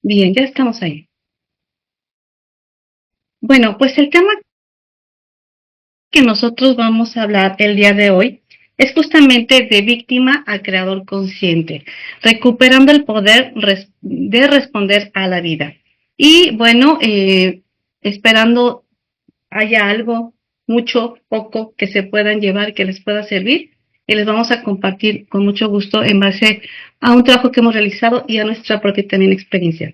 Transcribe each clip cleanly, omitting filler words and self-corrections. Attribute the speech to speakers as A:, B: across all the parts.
A: Bien, ya estamos ahí. Bueno, pues el tema que nosotros vamos a hablar el día de hoy es justamente de víctima a creador consciente, recuperando el poder de responder a la vida. Y bueno, esperando haya algo, mucho, poco, que se puedan llevar, que les pueda servir, y les vamos a compartir con mucho gusto en base a un trabajo que hemos realizado y a nuestra propia también experiencia.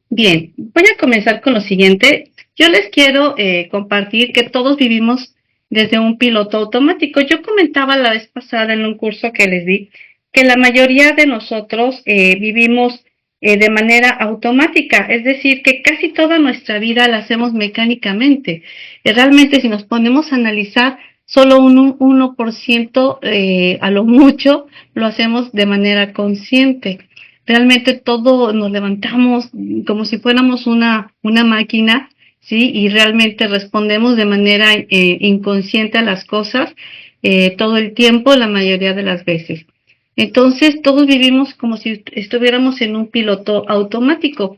A: Bien, voy a comenzar con lo siguiente. Yo les quiero compartir que todos vivimos desde un piloto automático. Yo comentaba la vez pasada en un curso que les di que la mayoría de nosotros vivimos de manera automática, es decir, que casi toda nuestra vida la hacemos mecánicamente. Realmente si nos ponemos a analizar, solo un 1% a lo mucho lo hacemos de manera consciente. Realmente todo nos levantamos como si fuéramos una máquina, ¿sí? Y realmente respondemos de manera inconsciente a las cosas todo el tiempo, la mayoría de las veces. Entonces, todos vivimos como si estuviéramos en un piloto automático.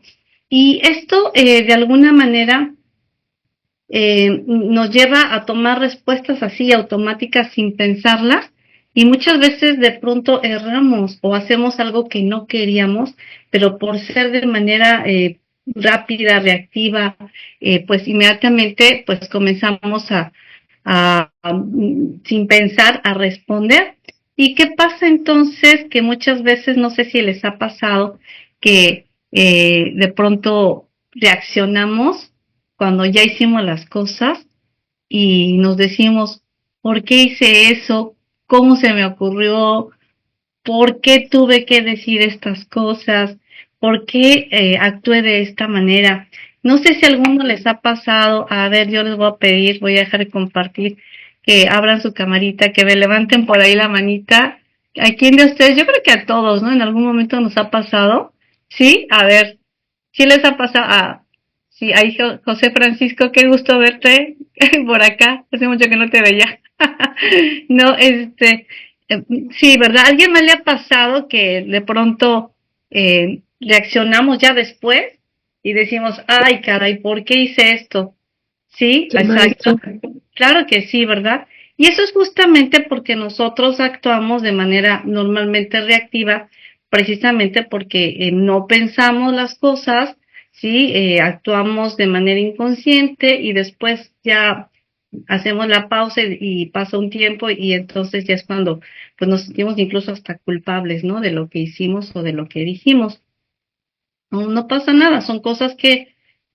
A: Y esto, de alguna manera, nos lleva a tomar respuestas así automáticas sin pensarlas y muchas veces de pronto erramos o hacemos algo que no queríamos, pero por ser de manera rápida, reactiva, pues inmediatamente pues comenzamos sin pensar a responder. ¿Y qué pasa entonces? Que muchas veces, no sé si les ha pasado, que de pronto reaccionamos cuando ya hicimos las cosas y nos decimos, ¿por qué hice eso? ¿Cómo se me ocurrió? ¿Por qué tuve que decir estas cosas? ¿Por qué actué de esta manera? No sé si a alguno les ha pasado, a ver, yo les voy a pedir, voy a dejar de compartir, que abran su camarita, que me levanten por ahí la manita. ¿A quién de ustedes? Yo creo que a todos, ¿no? En algún momento nos ha pasado. ¿Sí? A ver, ¿sí les ha pasado? Sí, ahí José Francisco, qué gusto verte por acá. Hace mucho que no te veía. No, sí, ¿verdad? ¿A alguien más le ha pasado que de pronto reaccionamos ya después y decimos, ay, caray, ¿por qué hice esto? Sí,
B: Sí,
A: exacto.
B: maestra.
A: Claro que sí, ¿verdad? Y eso es justamente porque nosotros actuamos de manera normalmente reactiva, precisamente porque no pensamos las cosas, sí, actuamos de manera inconsciente y después ya hacemos la pausa y pasa un tiempo y entonces ya es cuando pues nos sentimos incluso hasta culpables, ¿no? De lo que hicimos o de lo que dijimos. No, no pasa nada, son cosas que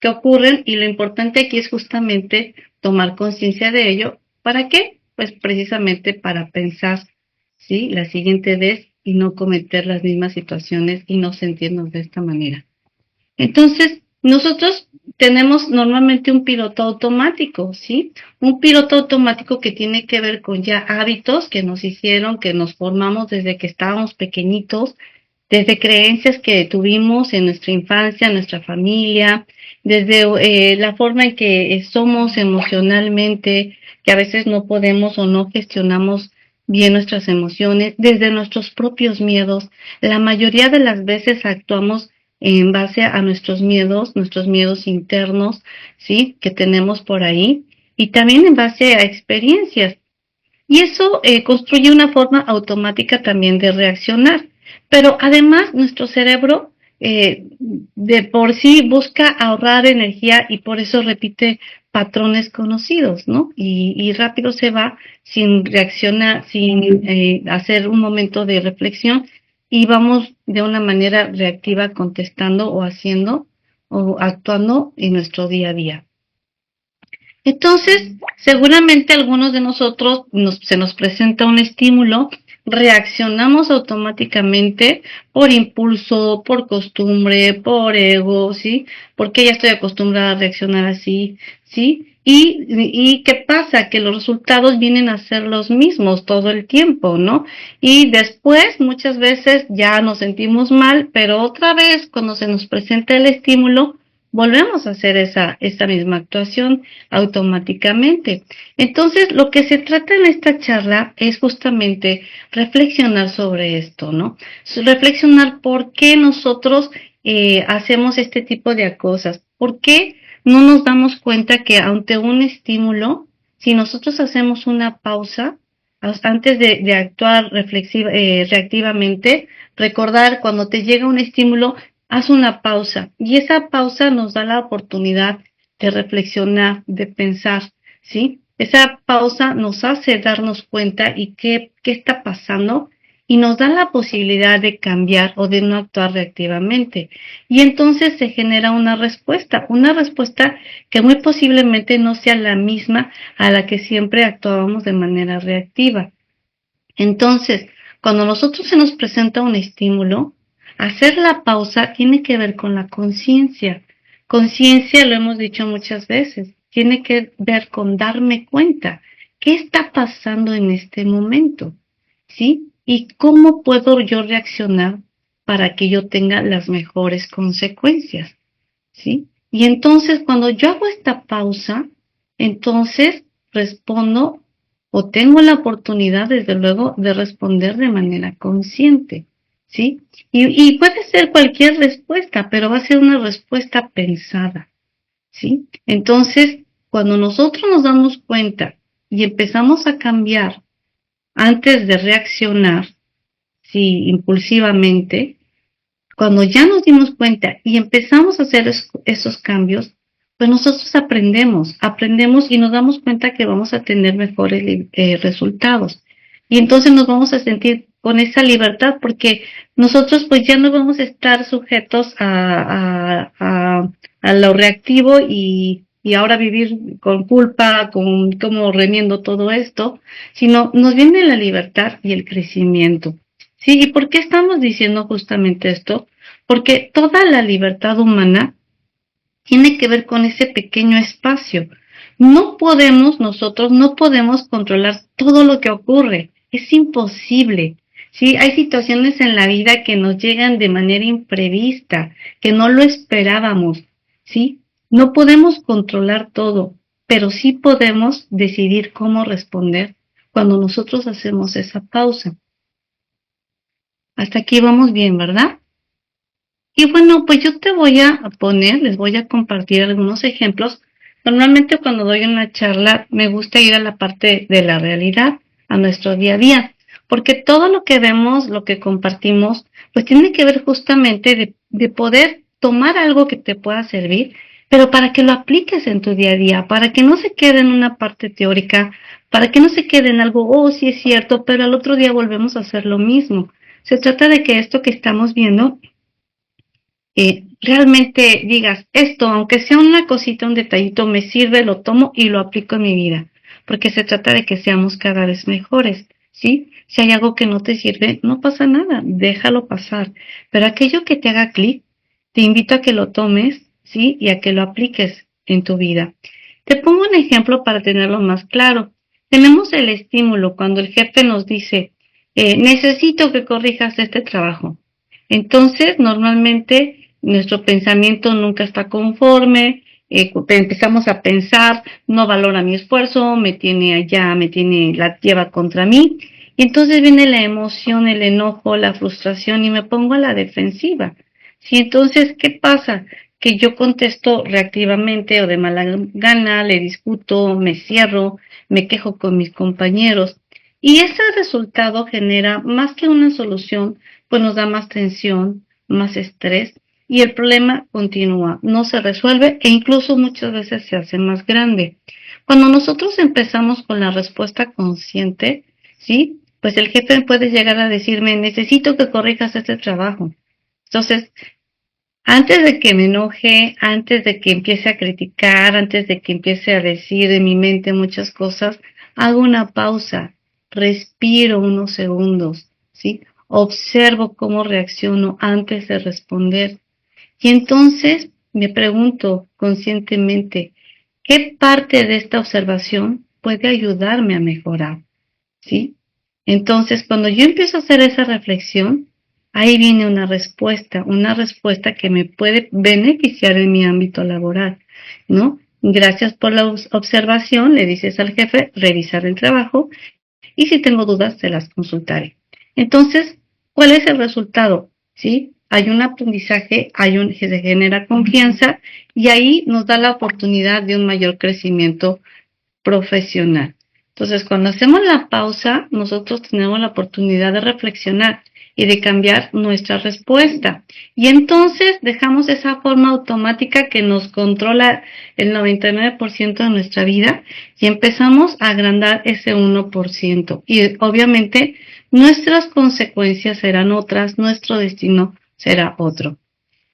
A: ocurren y lo importante aquí es justamente tomar conciencia de ello. ¿Para qué? Pues precisamente para pensar, ¿sí? La siguiente vez y no cometer las mismas situaciones y no sentirnos de esta manera. Entonces, nosotros tenemos normalmente un piloto automático, ¿sí? Un piloto automático que tiene que ver con ya hábitos que nos hicieron, que nos formamos desde que estábamos pequeñitos, desde creencias que tuvimos en nuestra infancia, en nuestra familia, desde la forma en que somos emocionalmente, que a veces no podemos o no gestionamos bien nuestras emociones, desde nuestros propios miedos. La mayoría de las veces actuamos en base a nuestros miedos internos, ¿sí? Que tenemos por ahí, y también en base a experiencias. Y eso construye una forma automática también de reaccionar. Pero además nuestro cerebro de por sí busca ahorrar energía y por eso repite patrones conocidos, ¿no? Y rápido se va sin reaccionar, sin hacer un momento de reflexión y vamos de una manera reactiva contestando o haciendo o actuando en nuestro día a día. Entonces, seguramente algunos de nosotros se nos presenta un estímulo, reaccionamos automáticamente por impulso, por costumbre, por ego, ¿sí? Porque ya estoy acostumbrada a reaccionar así, ¿sí? Y ¿qué pasa? Que los resultados vienen a ser los mismos todo el tiempo, ¿no? Y después, muchas veces ya nos sentimos mal, pero otra vez, cuando se nos presenta el estímulo, volvemos a hacer esa misma actuación automáticamente. Entonces, lo que se trata en esta charla es justamente reflexionar sobre esto, ¿no? Reflexionar por qué nosotros hacemos este tipo de cosas? ¿Por qué no nos damos cuenta que ante un estímulo, si nosotros hacemos una pausa, antes de actuar reactivamente, recordar cuando te llega un estímulo, haz una pausa y esa pausa nos da la oportunidad de reflexionar, de pensar, ¿sí? Esa pausa nos hace darnos cuenta y qué está pasando y nos da la posibilidad de cambiar o de no actuar reactivamente. Y entonces se genera una respuesta que muy posiblemente no sea la misma a la que siempre actuábamos de manera reactiva. Entonces, cuando a nosotros se nos presenta un estímulo, hacer la pausa tiene que ver con la conciencia. Conciencia, lo hemos dicho muchas veces, tiene que ver con darme cuenta qué está pasando en este momento, ¿sí? Y cómo puedo yo reaccionar para que yo tenga las mejores consecuencias, ¿sí? Y entonces, cuando yo hago esta pausa, entonces respondo o tengo la oportunidad, desde luego, de responder de manera consciente, ¿sí? Y puede ser cualquier respuesta, pero va a ser una respuesta pensada, ¿sí? Entonces, cuando nosotros nos damos cuenta y empezamos a cambiar antes de reaccionar, sí, impulsivamente, cuando ya nos dimos cuenta y empezamos a hacer esos cambios, pues nosotros aprendemos y nos damos cuenta que vamos a tener mejores resultados. Y entonces nos vamos a sentir con esa libertad porque nosotros pues ya no vamos a estar sujetos a lo reactivo y ahora vivir con culpa, con cómo remiendo todo esto, sino nos viene la libertad y el crecimiento. Sí, ¿y por qué estamos diciendo justamente esto? Porque toda la libertad humana tiene que ver con ese pequeño espacio. Nosotros no podemos controlar todo lo que ocurre. Es imposible. Sí, hay situaciones en la vida que nos llegan de manera imprevista, que no lo esperábamos. Sí, no podemos controlar todo, pero sí podemos decidir cómo responder cuando nosotros hacemos esa pausa. Hasta aquí vamos bien, ¿verdad? Y bueno, pues yo les voy a compartir algunos ejemplos. Normalmente cuando doy una charla me gusta ir a la parte de la realidad, a nuestro día a día, porque todo lo que vemos, lo que compartimos, pues tiene que ver justamente de poder tomar algo que te pueda servir, pero para que lo apliques en tu día a día, para que no se quede en una parte teórica, para que no se quede en algo, oh, sí es cierto, pero al otro día volvemos a hacer lo mismo. Se trata de que esto que estamos viendo realmente digas, esto, aunque sea una cosita, un detallito, me sirve, lo tomo y lo aplico en mi vida, porque se trata de que seamos cada vez mejores, ¿sí? Si hay algo que no te sirve, no pasa nada, déjalo pasar, pero aquello que te haga clic, te invito a que lo tomes, ¿sí? Y a que lo apliques en tu vida. Te pongo un ejemplo para tenerlo más claro. Tenemos el estímulo cuando el jefe nos dice, necesito que corrijas este trabajo. Entonces, normalmente nuestro pensamiento nunca está conforme, empezamos a pensar, no valora mi esfuerzo, me tiene allá, la lleva contra mí. Y entonces viene la emoción, el enojo, la frustración y me pongo a la defensiva. Sí, entonces, ¿qué pasa? Que yo contesto reactivamente o de mala gana, le discuto, me cierro, me quejo con mis compañeros. Y ese resultado genera más que una solución, pues nos da más tensión, más estrés y el problema continúa, no se resuelve e incluso muchas veces se hace más grande. Cuando nosotros empezamos con la respuesta consciente, ¿sí? Pues el jefe puede llegar a decirme, necesito que corrijas este trabajo. Entonces, antes de que me enoje, antes de que empiece a criticar, antes de que empiece a decir en mi mente muchas cosas, hago una pausa, respiro unos segundos, ¿sí? Observo cómo reacciono antes de responder. Y entonces me pregunto conscientemente, ¿qué parte de esta observación puede ayudarme a mejorar? ¿Sí? Entonces, cuando yo empiezo a hacer esa reflexión, ahí viene una respuesta que me puede beneficiar en mi ámbito laboral, ¿no? Gracias por la observación, le dices al jefe, revisar el trabajo y si tengo dudas, se las consultaré. Entonces, ¿cuál es el resultado? ¿Sí? hay un aprendizaje, se genera confianza y ahí nos da la oportunidad de un mayor crecimiento profesional. Entonces, cuando hacemos la pausa, nosotros tenemos la oportunidad de reflexionar y de cambiar nuestra respuesta. Y entonces dejamos esa forma automática que nos controla el 99% de nuestra vida y empezamos a agrandar ese 1%. Y obviamente nuestras consecuencias serán otras, nuestro destino será otro.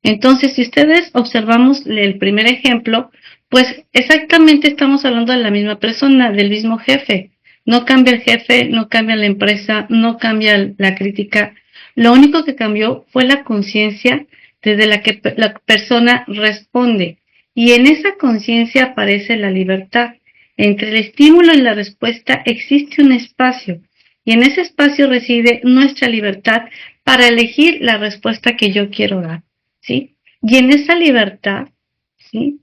A: Entonces, si ustedes observamos el primer ejemplo, pues exactamente estamos hablando de la misma persona, del mismo jefe. No cambia el jefe, no cambia la empresa, no cambia la crítica. Lo único que cambió fue la conciencia desde la que la persona responde. Y en esa conciencia aparece la libertad. Entre el estímulo y la respuesta existe un espacio. Y en ese espacio reside nuestra libertad para elegir la respuesta que yo quiero dar. ¿Sí? Y en esa libertad, ¿sí?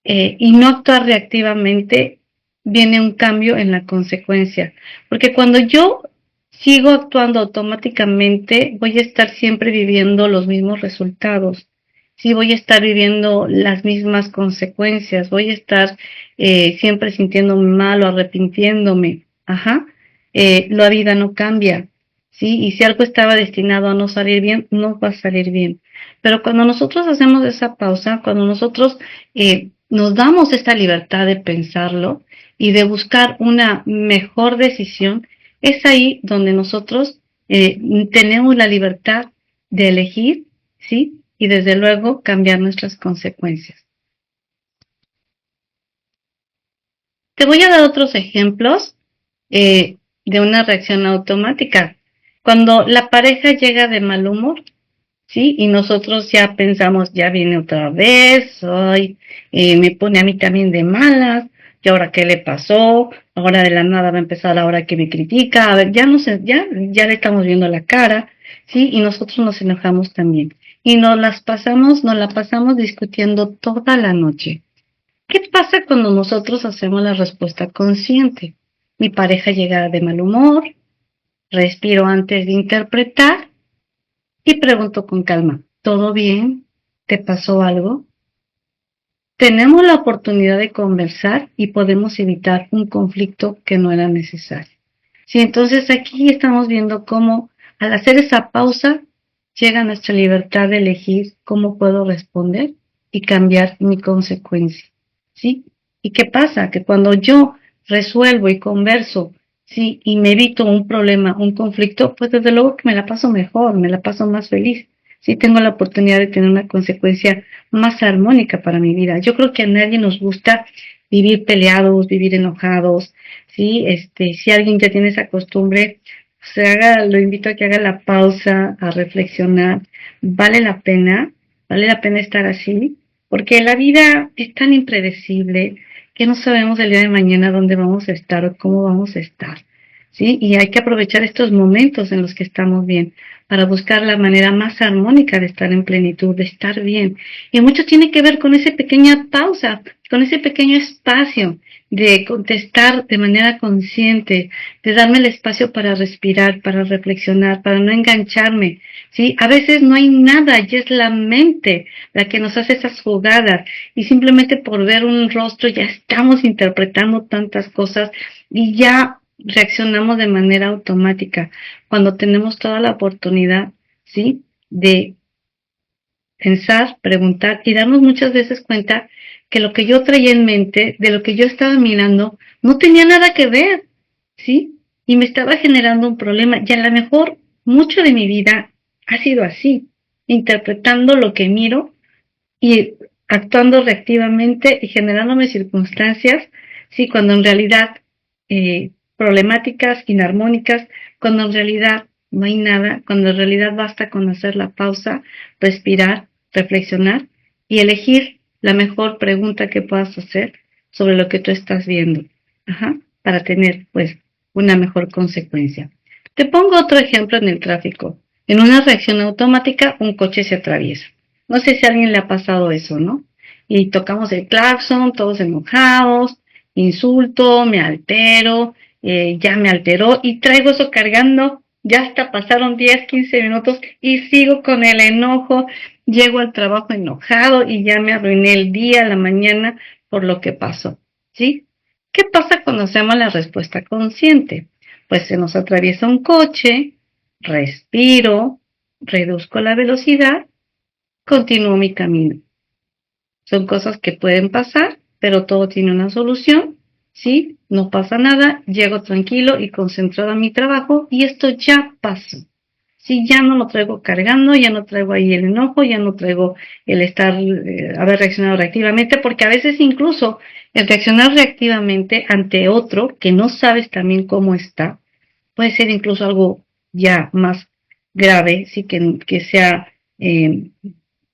A: Y no actuar reactivamente, viene un cambio en la consecuencia. Porque cuando yo sigo actuando automáticamente, voy a estar siempre viviendo los mismos resultados. Sí, voy a estar viviendo las mismas consecuencias, voy a estar siempre sintiéndome mal o arrepintiéndome. Ajá. La vida no cambia. ¿Sí? Y si algo estaba destinado a no salir bien, no va a salir bien. Pero cuando nosotros hacemos esa pausa, cuando nosotros nos damos esta libertad de pensarlo y de buscar una mejor decisión, es ahí donde nosotros tenemos la libertad de elegir, ¿sí? Y desde luego cambiar nuestras consecuencias. Te voy a dar otros ejemplos de una reacción automática. Cuando la pareja llega de mal humor, ¿sí? Y nosotros ya pensamos, ya viene otra vez, ay, me pone a mí también de malas, y ahora qué le pasó, ahora de la nada va a empezar ahora que me critica, a ver, ya no sé, ya le estamos viendo la cara, ¿sí? Y nosotros nos enojamos también. Y nos la pasamos discutiendo toda la noche. ¿Qué pasa cuando nosotros hacemos la respuesta consciente? Mi pareja llega de mal humor, respiro antes de interpretar y pregunto con calma, ¿todo bien? ¿Te pasó algo? Tenemos la oportunidad de conversar y podemos evitar un conflicto que no era necesario. Sí, entonces aquí estamos viendo cómo al hacer esa pausa llega nuestra libertad de elegir cómo puedo responder y cambiar mi consecuencia. ¿Sí? ¿Y qué pasa? Que cuando yo resuelvo y converso, ¿sí? Y me evito un problema, un conflicto, pues desde luego que me la paso mejor, me la paso más feliz. Sí, tengo la oportunidad de tener una consecuencia más armónica para mi vida. Yo creo que a nadie nos gusta vivir peleados, vivir enojados, ¿sí? Si alguien ya tiene esa costumbre, lo invito a que haga la pausa, a reflexionar. Vale la pena estar así, porque la vida es tan impredecible que no sabemos el día de mañana dónde vamos a estar o cómo vamos a estar. ¿Sí? Y hay que aprovechar estos momentos en los que estamos bien para buscar la manera más armónica de estar en plenitud, de estar bien. Y mucho tiene que ver con esa pequeña pausa, con ese pequeño espacio de contestar de manera consciente, de darme el espacio para respirar, para reflexionar, para no engancharme. ¿Sí? A veces no hay nada y es la mente la que nos hace esas jugadas y simplemente por ver un rostro ya estamos interpretando tantas cosas y ya reaccionamos de manera automática cuando tenemos toda la oportunidad, ¿sí? De pensar, preguntar y darnos muchas veces cuenta que lo que yo traía en mente, de lo que yo estaba mirando, no tenía nada que ver, ¿sí? Y me estaba generando un problema y a lo mejor mucho de mi vida ha sido así, interpretando lo que miro y actuando reactivamente y generándome circunstancias, sí, cuando en realidad problemáticas, inarmónicas, cuando en realidad no hay nada, cuando en realidad basta con hacer la pausa, respirar, reflexionar y elegir la mejor pregunta que puedas hacer sobre lo que tú estás viendo, ajá, para tener pues una mejor consecuencia. Te pongo otro ejemplo en el tráfico. En una reacción automática, un coche se atraviesa. No sé si a alguien le ha pasado eso, ¿no? Y tocamos el claxon, todos enojados, insulto, me altero, ya me alteró y traigo eso cargando ya hasta pasaron 10, 15 minutos y sigo con el enojo, llego al trabajo enojado y ya me arruiné el día, la mañana por lo que pasó, ¿sí? ¿Qué pasa cuando hacemos la respuesta consciente? Pues se nos atraviesa un coche, respiro, reduzco la velocidad, continúo mi camino. Son cosas que pueden pasar, pero todo tiene una solución, ¿sí? No pasa nada, llego tranquilo y concentrado a mi trabajo y esto ya pasó. Sí, ya no lo traigo cargando, ya no traigo ahí el enojo, ya no traigo el estar, haber reaccionado reactivamente, porque a veces incluso el reaccionar reactivamente ante otro que no sabes también cómo está, puede ser incluso algo ya más grave, sí que sea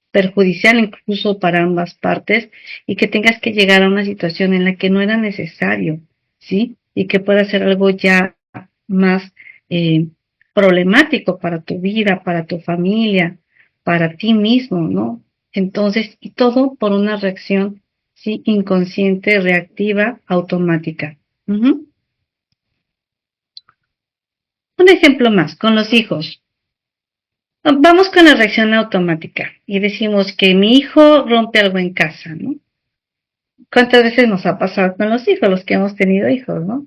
A: perjudicial incluso para ambas partes y que tengas que llegar a una situación en la que no era necesario, ¿sí? Y que pueda ser algo ya más problemático para tu vida, para tu familia, para ti mismo, ¿no? Entonces, y todo por una reacción, sí, inconsciente, reactiva, automática. Uh-huh. Un ejemplo más, con los hijos. Vamos con la reacción automática y decimos que mi hijo rompe algo en casa, ¿no? ¿Cuántas veces nos ha pasado con los hijos, los que hemos tenido hijos, ¿no?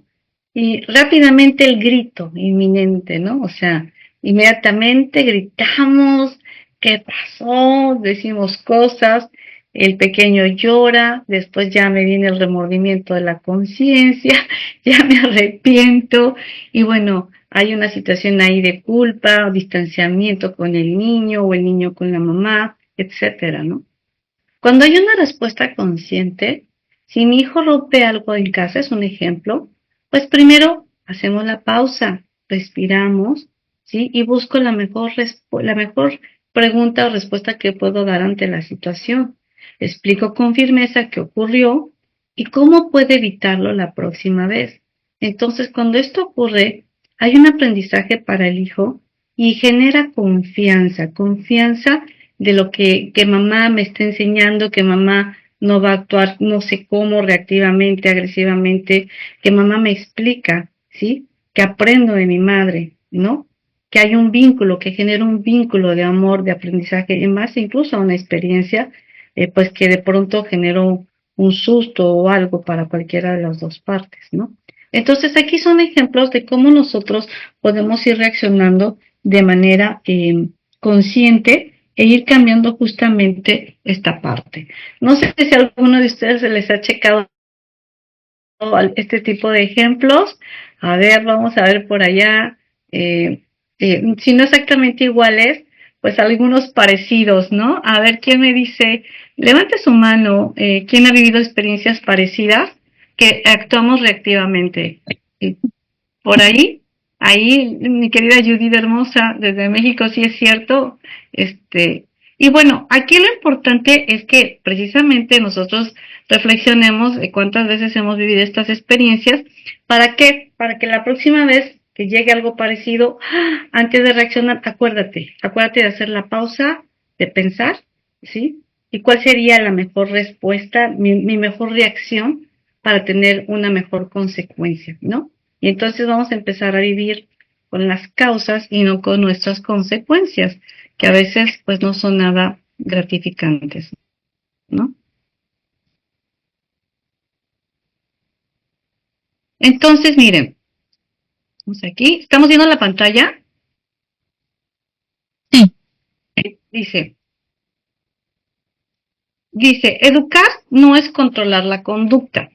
A: Y rápidamente el grito inminente, ¿no? O sea, inmediatamente gritamos, ¿qué pasó? Decimos cosas, el pequeño llora, después ya me viene el remordimiento de la conciencia, ya me arrepiento y bueno, hay una situación ahí de culpa o distanciamiento con el niño o el niño con la mamá, etcétera, ¿no? Cuando hay una respuesta consciente, si mi hijo rompe algo en casa, es un ejemplo, pues primero hacemos la pausa, respiramos, ¿sí? Y busco la mejor pregunta o respuesta que puedo dar ante la situación. Explico con firmeza qué ocurrió y cómo puede evitarlo la próxima vez. Entonces, cuando esto ocurre, hay un aprendizaje para el hijo y genera confianza de lo que mamá me está enseñando, que mamá no va a actuar no sé cómo, reactivamente, agresivamente, que mamá me explica, ¿sí? Que aprendo de mi madre, ¿no? Que hay un vínculo, que genera un vínculo de amor, de aprendizaje, en base incluso a una experiencia, pues que de pronto generó un susto o algo para cualquiera de las dos partes, ¿no? Entonces aquí son ejemplos de cómo nosotros podemos ir reaccionando de manera consciente e ir cambiando justamente esta parte. No sé si a alguno de ustedes se les ha checado este tipo de ejemplos. A ver, vamos a ver por allá. Si no exactamente iguales, pues algunos parecidos, ¿no? A ver, ¿quién me dice? Levante su mano. ¿Quién ha vivido experiencias parecidas que actuamos reactivamente? Por ahí, mi querida Judith hermosa, desde México, sí es cierto. Y bueno, aquí lo importante es que precisamente nosotros reflexionemos de cuántas veces hemos vivido estas experiencias. ¿Para qué? Para que la próxima vez que llegue algo parecido, antes de reaccionar, acuérdate de hacer la pausa, de pensar, ¿sí? Y cuál sería la mejor respuesta, mi mejor reacción para tener una mejor consecuencia, ¿no? Y entonces vamos a empezar a vivir con las causas y no con nuestras consecuencias, que a veces pues no son nada gratificantes, ¿no? Entonces, miren, vamos aquí, estamos viendo la pantalla,
B: Sí,
A: dice, educar no es controlar la conducta,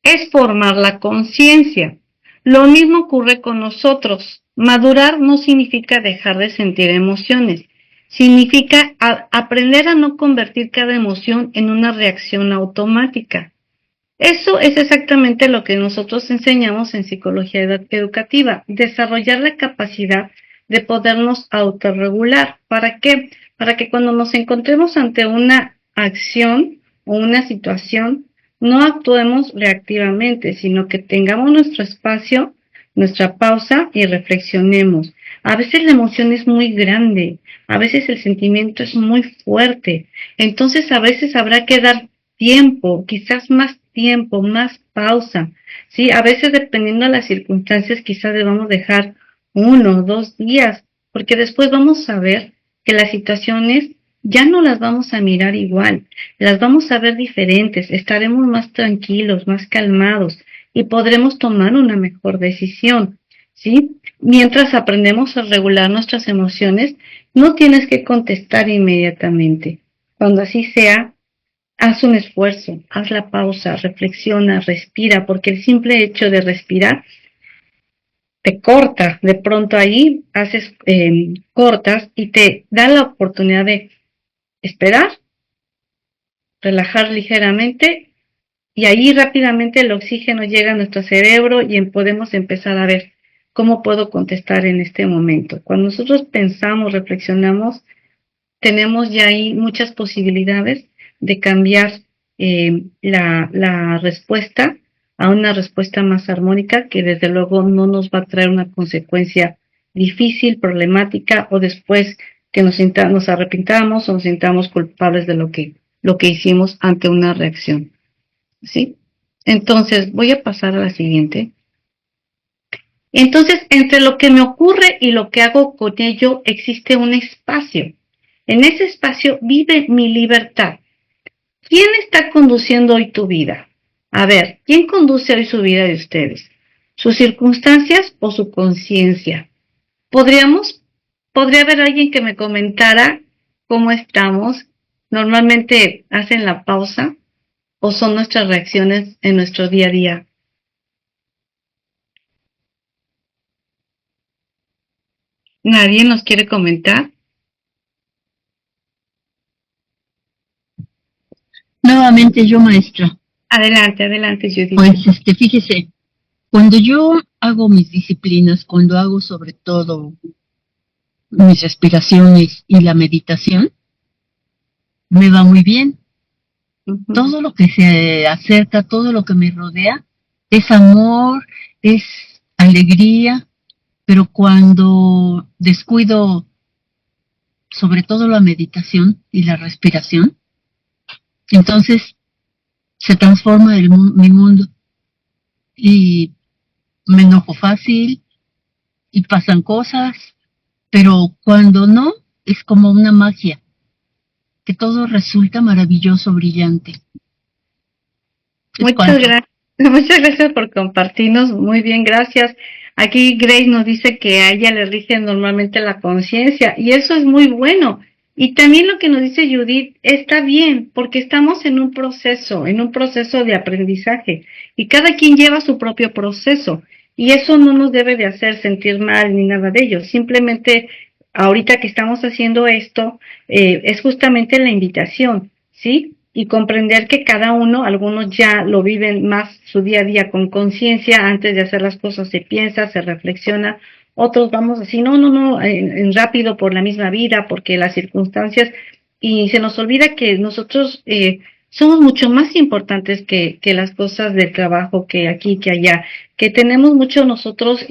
A: es formar la conciencia. Lo mismo ocurre con nosotros. Madurar no significa dejar de sentir emociones, significa aprender a no convertir cada emoción en una reacción automática. Eso es exactamente lo que nosotros enseñamos en psicología educativa, desarrollar la capacidad de podernos autorregular. ¿Para qué? Para que cuando nos encontremos ante una acción o una situación, no actuemos reactivamente, sino que tengamos nuestro espacio, nuestra pausa y reflexionemos. A veces la emoción es muy grande, a veces el sentimiento es muy fuerte, entonces a veces habrá que dar tiempo, quizás más tiempo, más pausa, ¿sí? A veces dependiendo de las circunstancias quizás debamos dejar uno, 2 días, porque después vamos a ver que las situaciones ya no las vamos a mirar igual, las vamos a ver diferentes, estaremos más tranquilos, más calmados y podremos tomar una mejor decisión, ¿sí? Mientras aprendemos a regular nuestras emociones, no tienes que contestar inmediatamente. Cuando así sea, haz un esfuerzo, haz la pausa, reflexiona, respira, porque el simple hecho de respirar te corta, de pronto ahí haces cortas y te da la oportunidad de esperar, relajar ligeramente y ahí rápidamente el oxígeno llega a nuestro cerebro y podemos empezar a ver cómo puedo contestar en este momento. Cuando nosotros pensamos, reflexionamos, tenemos ya ahí muchas posibilidades de cambiar la respuesta a una respuesta más armónica que desde luego no nos va a traer una consecuencia difícil, problemática o después que nos arrepintamos o nos sintamos culpables de lo que hicimos ante una reacción. ¿Sí? Entonces, voy a pasar a la siguiente. Entonces, entre lo que me ocurre y lo que hago con ello existe un espacio. En ese espacio vive mi libertad. ¿Quién está conduciendo hoy tu vida? A ver, ¿quién conduce hoy su vida de ustedes? ¿Sus circunstancias o su conciencia? Podría haber alguien que me comentara cómo estamos. Normalmente hacen la pausa o son nuestras reacciones en nuestro día a día. ¿Nadie nos quiere comentar?
B: Nuevamente yo, maestra.
A: Adelante, adelante, Judith.
B: Pues, fíjese, cuando yo hago mis disciplinas, cuando hago sobre todo mis respiraciones y la meditación, me va muy bien. Todo lo que se acerca, todo lo que me rodea, es amor, es alegría, pero cuando descuido sobre todo la meditación y la respiración, entonces se transforma mi mundo y me enojo fácil y pasan cosas, pero cuando no, es como una magia, que todo resulta maravilloso, brillante.
A: Muchas gracias. Muchas gracias por compartirnos. Muy bien, gracias. Aquí Grace nos dice que a ella le rige normalmente la conciencia y eso es muy bueno. Y también lo que nos dice Judith está bien porque estamos en un proceso de aprendizaje y cada quien lleva su propio proceso y eso no nos debe de hacer sentir mal ni nada de ello. Simplemente ahorita que estamos haciendo esto es justamente la invitación, ¿sí? Y comprender que cada uno, algunos ya lo viven más su día a día con conciencia, antes de hacer las cosas se piensa, se reflexiona, otros vamos así, no, en rápido por la misma vida, porque las circunstancias, y se nos olvida que nosotros somos mucho más importantes que las cosas del trabajo, que aquí, que allá, que tenemos mucho nosotros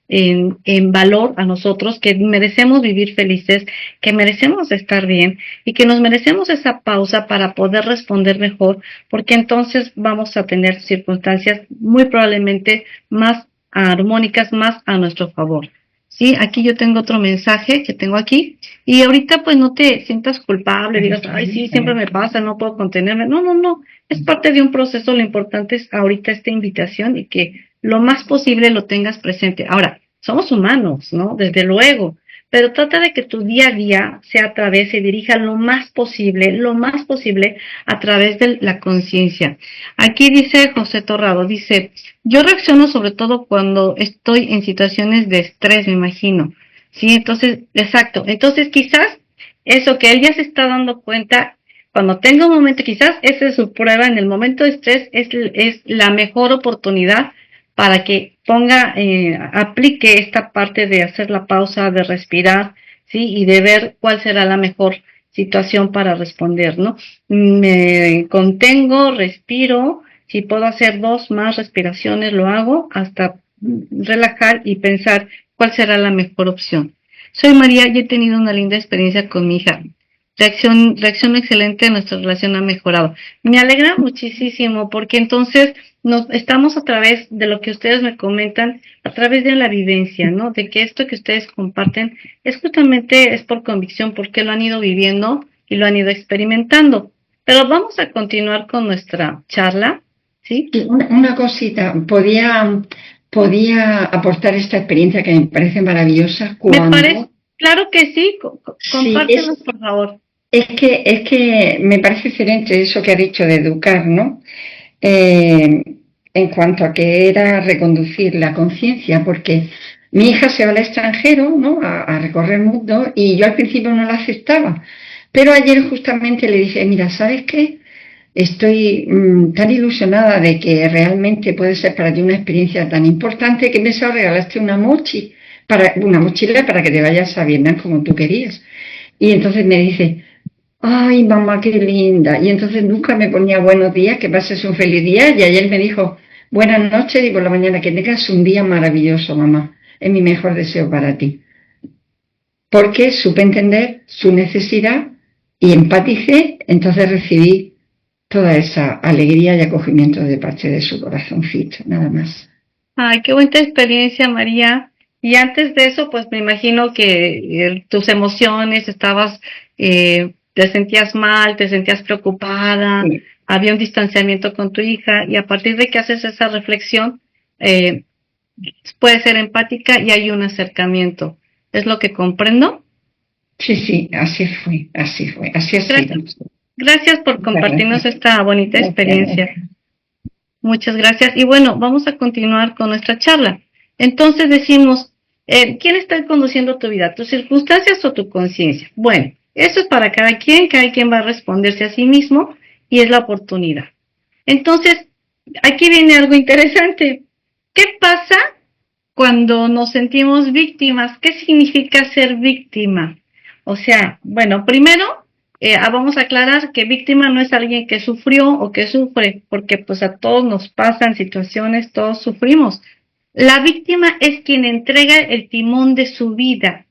A: en valor a nosotros, que merecemos vivir felices, que merecemos estar bien y que nos merecemos esa pausa para poder responder mejor, porque entonces vamos a tener circunstancias muy probablemente más armónicas, más a nuestro favor. Sí, aquí yo tengo otro mensaje que tengo aquí y ahorita pues no te sientas culpable, digas, ay sí, siempre me pasa, no puedo contenerme. No, es parte de un proceso, lo importante es ahorita esta invitación y que lo más posible lo tengas presente. Ahora, somos humanos, ¿no? Desde luego, pero trata de que tu día a día se atravese y dirija lo más posible a través de la conciencia. Aquí dice José Torrado, dice, yo reacciono sobre todo cuando estoy en situaciones de estrés, me imagino. Sí, entonces, exacto. Entonces, quizás eso que él ya se está dando cuenta, cuando tenga un momento, quizás esa es su prueba, en el momento de estrés es la mejor oportunidad para que aplique esta parte de hacer la pausa, de respirar, ¿sí? Y de ver cuál será la mejor situación para responder, ¿no? Me contengo, respiro, si puedo hacer 2 más respiraciones, lo hago hasta relajar y pensar cuál será la mejor opción. Soy María y he tenido una linda experiencia con mi hija. reacción excelente, nuestra relación ha mejorado. Me alegra muchísimo porque entonces nos estamos a través de lo que ustedes me comentan, a través de la vivencia, ¿no? De que esto que ustedes comparten es justamente es por convicción, porque lo han ido viviendo y lo han ido experimentando. Pero vamos a continuar con nuestra charla, ¿sí?
C: Y una cosita, podía aportar esta experiencia que me parece maravillosa
A: Me
C: cuando...
A: parece, claro que sí,
C: Sí,
A: compártenos por favor.
C: es que me parece excelente eso que ha dicho de educar, ¿no? En cuanto a que era reconducir la conciencia, porque mi hija se va al extranjero, ¿no? A recorrer el mundo y yo al principio no la aceptaba. Pero ayer justamente le dije, mira, ¿sabes qué? Estoy tan ilusionada de que realmente puede ser para ti una experiencia tan importante que he pensado regalarte una mochila para que te vayas a Vietnam como tú querías. Y entonces me dice, ay, mamá, qué linda. Y entonces nunca me ponía buenos días, que pases un feliz día. Y ayer me dijo, buenas noches y por la mañana que tengas un día maravilloso, mamá. Es mi mejor deseo para ti. Porque supe entender su necesidad y empaticé, entonces recibí toda esa alegría y acogimiento de parte de su corazoncito, nada más.
A: Ay, qué buena experiencia, María. Y antes de eso, pues me imagino que tus emociones, te sentías mal, te sentías preocupada,
C: Sí,
A: había un distanciamiento con tu hija y a partir de que haces esa reflexión, eh, puede ser empática y hay un acercamiento. ¿Es lo que comprendo?
C: sí, así fue, así ha sido.
A: Gracias, gracias por
C: Muchas
A: compartirnos
C: gracias.
A: esta bonita experiencia.
C: Gracias.
A: Muchas gracias. Y bueno, vamos a continuar con nuestra charla. Entonces decimos, ¿quién está conduciendo tu vida? ¿Tus circunstancias o tu conciencia? Bueno, eso es para cada quien va a responderse a sí mismo y es la oportunidad. Entonces, aquí viene algo interesante. ¿Qué pasa cuando nos sentimos víctimas? ¿Qué significa ser víctima? O sea, bueno, primero vamos a aclarar que víctima no es alguien que sufrió o que sufre, porque pues a todos nos pasan situaciones, todos sufrimos. La víctima es quien entrega el timón de su vida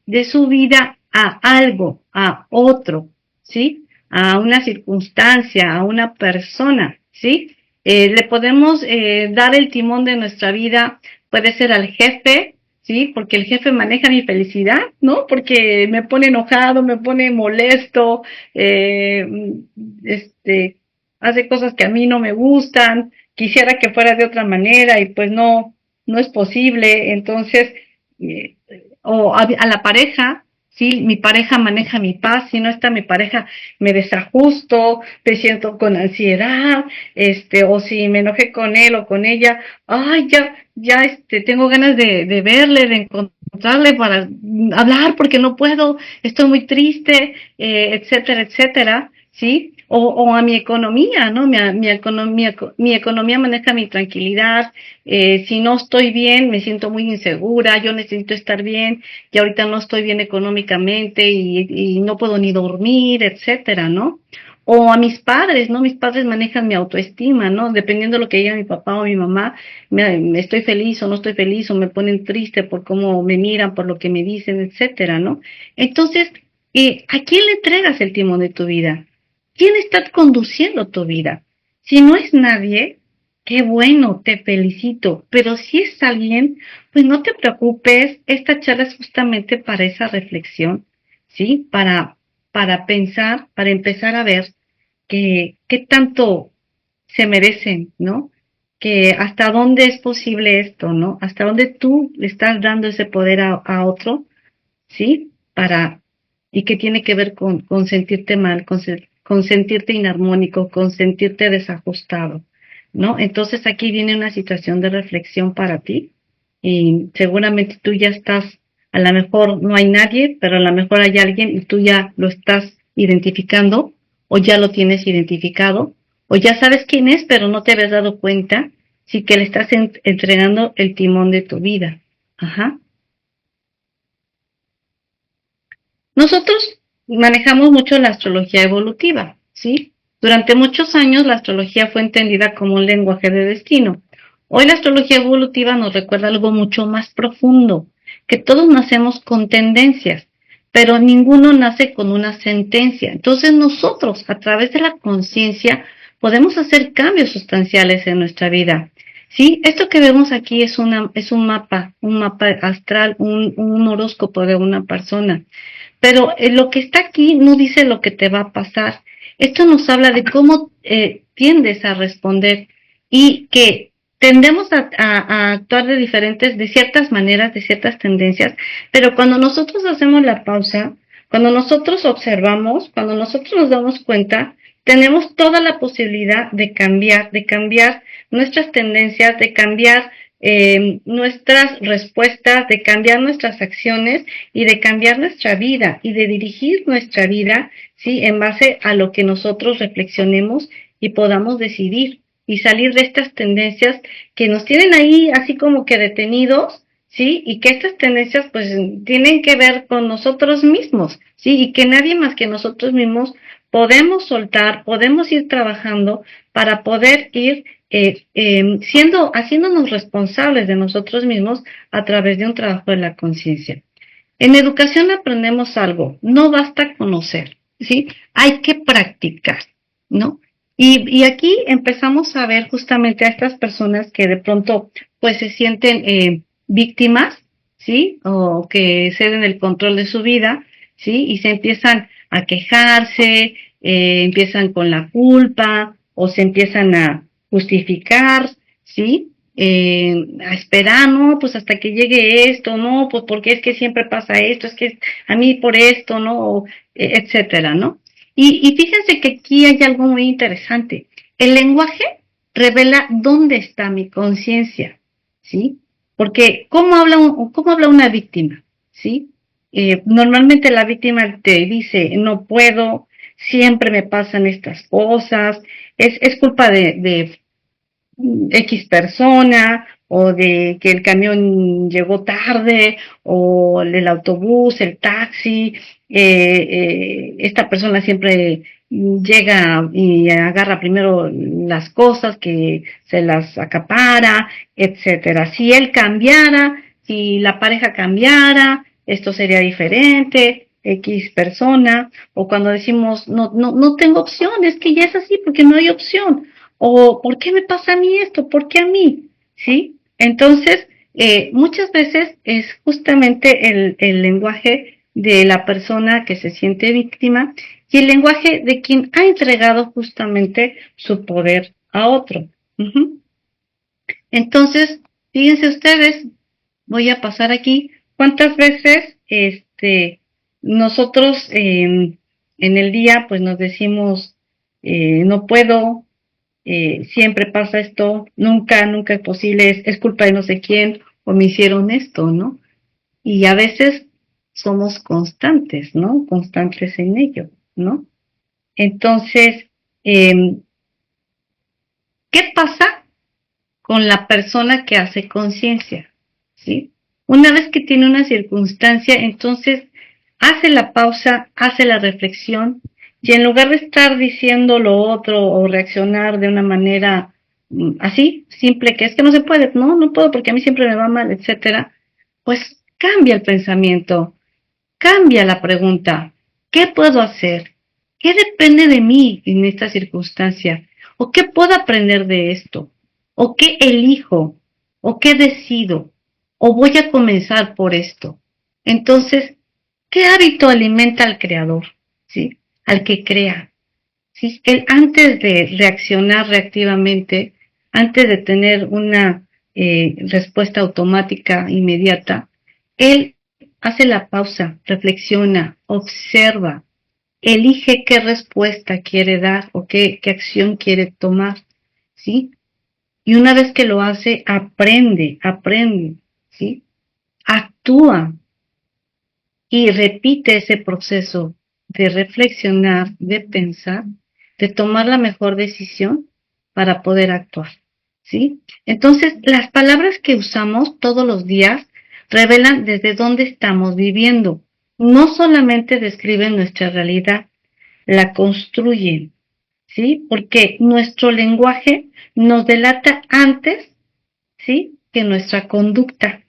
A: a algo, a otro, ¿sí? A una circunstancia, a una persona, ¿sí? Le podemos dar el timón de nuestra vida, puede ser al jefe, ¿sí? Porque el jefe maneja mi felicidad, ¿no? Porque me pone enojado, me pone molesto, eh, este, hace cosas que a mí no me gustan, quisiera que fuera de otra manera y pues no es posible. Entonces, eh, a la pareja, sí, mi pareja maneja mi paz, si no está mi pareja, me desajusto, me siento con ansiedad, o si me enojé con él o con ella, ay, tengo ganas de verle, de encontrarle para hablar porque no puedo, estoy muy triste, etcétera, etcétera, ¿sí? O a mi economía, ¿no? Mi economía maneja mi tranquilidad, si no estoy bien, me siento muy insegura, yo necesito estar bien, y ahorita no estoy bien económicamente y no puedo ni dormir, etcétera, ¿no? O a mis padres, ¿no? Mis padres manejan mi autoestima, ¿no? Dependiendo de lo que diga mi papá o mi mamá, me estoy feliz o no estoy feliz, o me ponen triste por cómo me miran, por lo que me dicen, etcétera, ¿no? Entonces, ¿a quién le entregas el timón de tu vida? ¿Quién está conduciendo tu vida? Si no es nadie, qué bueno, te felicito, pero si es alguien, pues no te preocupes, esta charla es justamente para esa reflexión, ¿sí? Para pensar, para empezar a ver qué tanto se merecen, ¿no? Que hasta dónde es posible esto, ¿no? Hasta dónde tú le estás dando ese poder a otro, ¿sí? Y que tiene que ver con sentirte mal, con sentirte inarmónico, con sentirte desajustado, ¿no? Entonces aquí viene una situación de reflexión para ti y seguramente tú ya estás, a lo mejor no hay nadie, pero a lo mejor hay alguien y tú ya lo estás identificando o ya lo tienes identificado o ya sabes quién es, pero no te habías dado cuenta, sí que le estás entregando el timón de tu vida. Ajá. Nosotros manejamos mucho la astrología evolutiva, ¿sí? Durante muchos años la astrología fue entendida como un lenguaje de destino. Hoy la astrología evolutiva nos recuerda algo mucho más profundo, que todos nacemos con tendencias, pero ninguno nace con una sentencia. Entonces nosotros, a través de la conciencia, podemos hacer cambios sustanciales en nuestra vida. Sí, esto que vemos aquí es un mapa astral, un horóscopo de una persona. Pero lo que está aquí no dice lo que te va a pasar. Esto nos habla de cómo tiendes a responder y que tendemos a actuar de ciertas maneras, de ciertas tendencias, pero cuando nosotros hacemos la pausa, cuando nosotros observamos, cuando nosotros nos damos cuenta, tenemos toda la posibilidad de cambiar nuestras tendencias, de cambiar nuestras respuestas, de cambiar nuestras acciones y de cambiar nuestra vida y de dirigir nuestra vida, ¿sí? En base a lo que nosotros reflexionemos y podamos decidir y salir de estas tendencias que nos tienen ahí así como que detenidos, ¿sí? Y que estas tendencias pues tienen que ver con nosotros mismos, ¿sí? Y que nadie más que nosotros mismos podemos soltar, podemos ir trabajando para poder ir haciéndonos responsables de nosotros mismos a través de un trabajo de la conciencia. En educación aprendemos algo, no basta conocer, ¿sí? Hay que practicar, ¿no? Y aquí empezamos a ver justamente a estas personas que de pronto pues se sienten víctimas, ¿sí? O que ceden el control de su vida, ¿sí? Y se empiezan a quejarse, empiezan con la culpa o se empiezan a justificar, ¿sí? A esperar, no, pues hasta que llegue esto, no, pues porque es que siempre pasa esto, es que a mí por esto, ¿no? O, etcétera, ¿no? Y fíjense que aquí hay algo muy interesante. El lenguaje revela dónde está mi conciencia, ¿sí? Porque ¿cómo habla una víctima? ¿Sí? Normalmente la víctima te dice, no puedo, siempre me pasan estas cosas, es culpa de X persona, o de que el camión llegó tarde, o el autobús, el taxi, esta persona siempre llega y agarra primero las cosas que se las acapara, etcétera. Si él cambiara, si la pareja cambiara, esto sería diferente, X persona, o cuando decimos no tengo opción, es que ya es así porque no hay opción. O ¿por qué me pasa a mí esto? ¿Por qué a mí? ¿Sí? Entonces, muchas veces es justamente el lenguaje de la persona que se siente víctima y el lenguaje de quien ha entregado justamente su poder a otro. Uh-huh. Entonces, fíjense ustedes, voy a pasar aquí, cuántas veces nosotros en el día pues nos decimos no puedo, siempre pasa esto, nunca es posible, es culpa de no sé quién, o me hicieron esto, ¿no? Y a veces somos constantes, ¿no? Constantes en ello, ¿no? Entonces, ¿qué pasa con la persona que hace conciencia? ¿Sí? Una vez que tiene una circunstancia, entonces hace la pausa, hace la reflexión, y en lugar de estar diciendo lo otro o reaccionar de una manera así, simple, que es que no se puede, no puedo porque a mí siempre me va mal, etcétera, pues cambia el pensamiento, cambia la pregunta, ¿qué puedo hacer? ¿Qué depende de mí en esta circunstancia? ¿O qué puedo aprender de esto? ¿O qué elijo? ¿O qué decido? ¿O voy a comenzar por esto? Entonces, ¿qué hábito alimenta al creador? ¿Sí? Al que crea. ¿Sí? Él antes de reaccionar reactivamente, antes de tener una respuesta automática inmediata, él hace la pausa, reflexiona, observa, elige qué respuesta quiere dar o qué acción quiere tomar, ¿sí? Y una vez que lo hace, aprende, ¿sí? Actúa y repite ese proceso de reflexionar, de pensar, de tomar la mejor decisión para poder actuar, ¿sí? Entonces, las palabras que usamos todos los días revelan desde dónde estamos viviendo. No solamente describen nuestra realidad, la construyen, ¿sí? Porque nuestro lenguaje nos delata antes, ¿sí? Que nuestra conducta.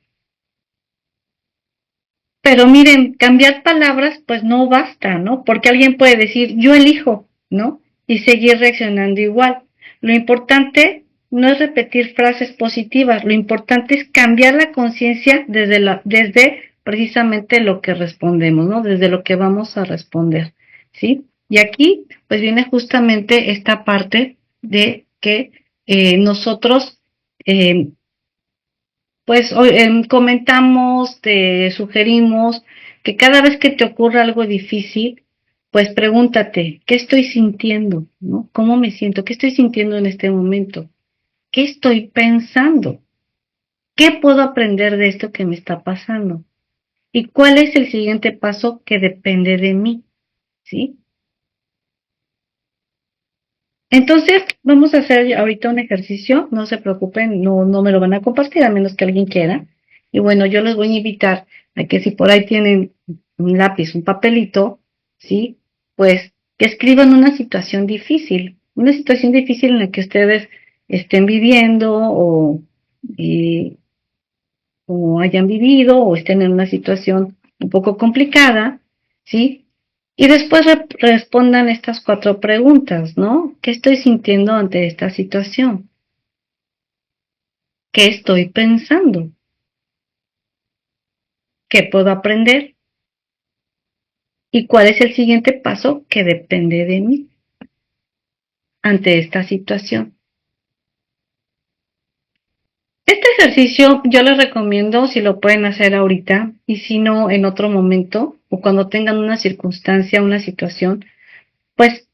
A: Pero miren, cambiar palabras pues no basta, ¿no? Porque alguien puede decir, yo elijo, ¿no? Y seguir reaccionando igual. Lo importante no es repetir frases positivas, lo importante es cambiar la conciencia desde precisamente lo que respondemos, ¿no? Desde lo que vamos a responder, ¿sí? Y aquí pues viene justamente esta parte de que nosotros pues hoy comentamos, te sugerimos que cada vez que te ocurra algo difícil, pues pregúntate, ¿qué estoy sintiendo? ¿No? ¿Cómo me siento? ¿Qué estoy sintiendo en este momento? ¿Qué estoy pensando? ¿Qué puedo aprender de esto que me está pasando? ¿Y cuál es el siguiente paso que depende de mí? ¿Sí? Entonces, vamos a hacer ahorita un ejercicio, no se preocupen, no me lo van a compartir a menos que alguien quiera. Y bueno, yo les voy a invitar a que si por ahí tienen un lápiz, un papelito, ¿sí? Pues que escriban una situación difícil en la que ustedes estén viviendo eh, o hayan vivido o estén en una situación un poco complicada, ¿sí? Y después respondan estas 4 preguntas, ¿no? ¿Qué estoy sintiendo ante esta situación? ¿Qué estoy pensando? ¿Qué puedo aprender? ¿Y cuál es el siguiente paso que depende de mí ante esta situación? Este ejercicio yo les recomiendo si lo pueden hacer ahorita y si no en otro momento o cuando tengan una circunstancia, una situación, pues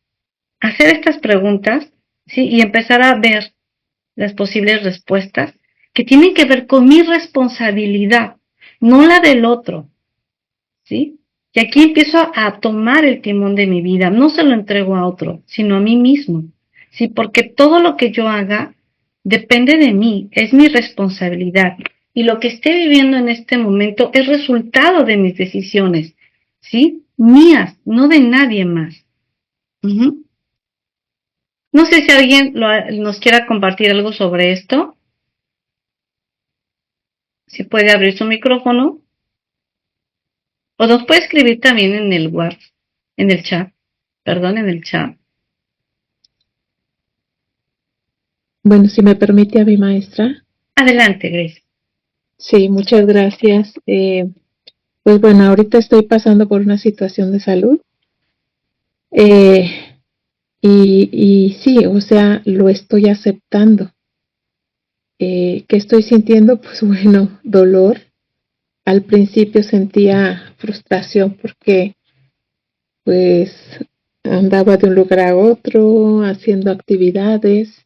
A: hacer estas preguntas, ¿sí? Y empezar a ver las posibles respuestas que tienen que ver con mi responsabilidad, no la del otro, ¿sí? Y aquí empiezo a tomar el timón de mi vida, no se lo entrego a otro, sino a mí mismo, ¿sí? Porque todo lo que yo haga depende de mí, es mi responsabilidad. Y lo que esté viviendo en este momento es resultado de mis decisiones, ¿sí? Mías, no de nadie más. Uh-huh. No sé si alguien nos quiera compartir algo sobre esto. Si puede abrir su micrófono. O nos puede escribir también en el WhatsApp, en el chat. Perdón, en el chat.
D: Bueno, si me permite a mi maestra.
A: Adelante, Grace.
D: Sí, muchas gracias. Pues bueno, ahorita estoy pasando por una situación de salud. Y sí, o sea, lo estoy aceptando. ¿Qué estoy sintiendo? Pues bueno, dolor. Al principio sentía frustración porque pues andaba de un lugar a otro haciendo actividades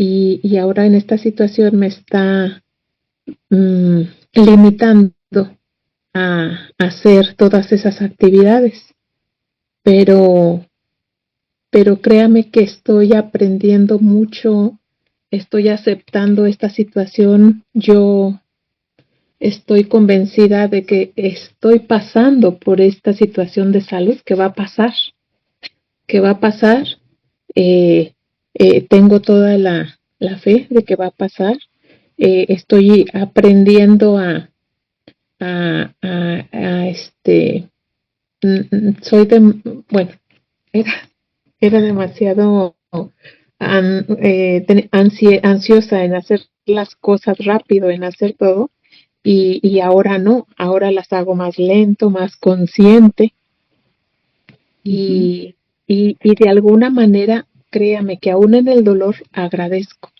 D: y ahora en esta situación me está limitando a hacer todas esas actividades. Pero créame que estoy aprendiendo mucho, estoy aceptando esta situación. Yo estoy convencida de que estoy pasando por esta situación de salud que va a pasar, que va a pasar. Eh, Tengo toda la fe de que va a pasar. Estoy aprendiendo soy de, bueno, era, era demasiado ansiosa en hacer las cosas rápido, en hacer todo, y ahora no, ahora las hago más lento, más consciente, y, y de alguna manera, créame que aún en el dolor agradezco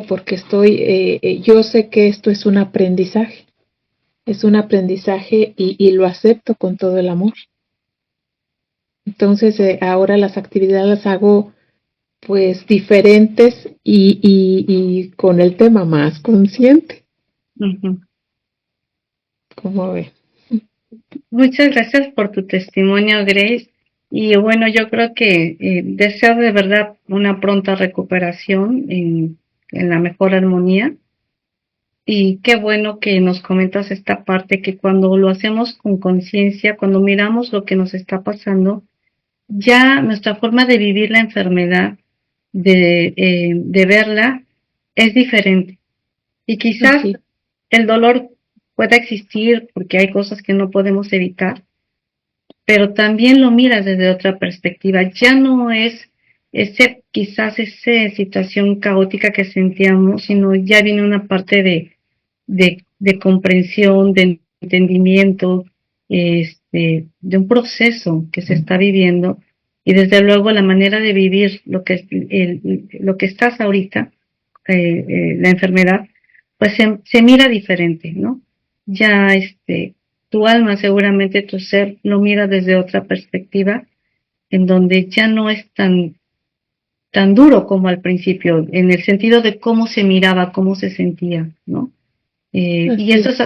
D: porque yo sé que esto es un aprendizaje y lo acepto con todo el amor. Entonces ahora las actividades las hago pues diferentes y con el tema más consciente.
A: Uh-huh.
D: ¿Cómo ve?
A: Muchas gracias por tu testimonio, Grace. Y bueno, yo creo que deseo de verdad una pronta recuperación en la mejor armonía. Y qué bueno que nos comentas esta parte, que cuando lo hacemos con conciencia, cuando miramos lo que nos está pasando, ya nuestra forma de vivir la enfermedad, de verla, es diferente. Y quizás
D: Así.
A: el dolor pueda existir porque hay cosas que no podemos evitar, pero también lo miras desde otra perspectiva. Ya no es quizás esa situación caótica que sentíamos, sino ya viene una parte de comprensión, de entendimiento, de un proceso que se está viviendo, y desde luego la manera de vivir lo que estás ahorita, la enfermedad, pues se mira diferente, ¿no? Ya tu alma, seguramente tu ser, lo mira desde otra perspectiva, en donde ya no es tan duro como al principio, en el sentido de cómo se miraba, cómo se sentía, ¿no? Y eso es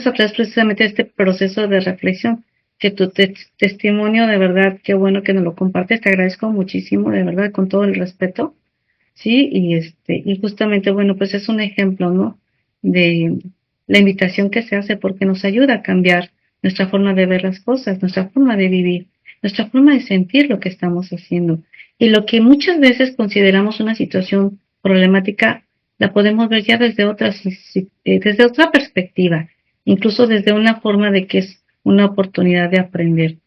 A: a través precisamente de este proceso de reflexión, que tu testimonio, de verdad, qué bueno que nos lo compartes, te agradezco muchísimo, de verdad, con todo el respeto, ¿sí? Y justamente, bueno, pues es un ejemplo, ¿no? De la invitación que se hace, porque nos ayuda a cambiar nuestra forma de ver las cosas, nuestra forma de vivir, nuestra forma de sentir lo que estamos haciendo. Y lo que muchas veces consideramos una situación problemática, la podemos ver ya desde otra perspectiva, incluso desde una forma de que es una oportunidad de aprender.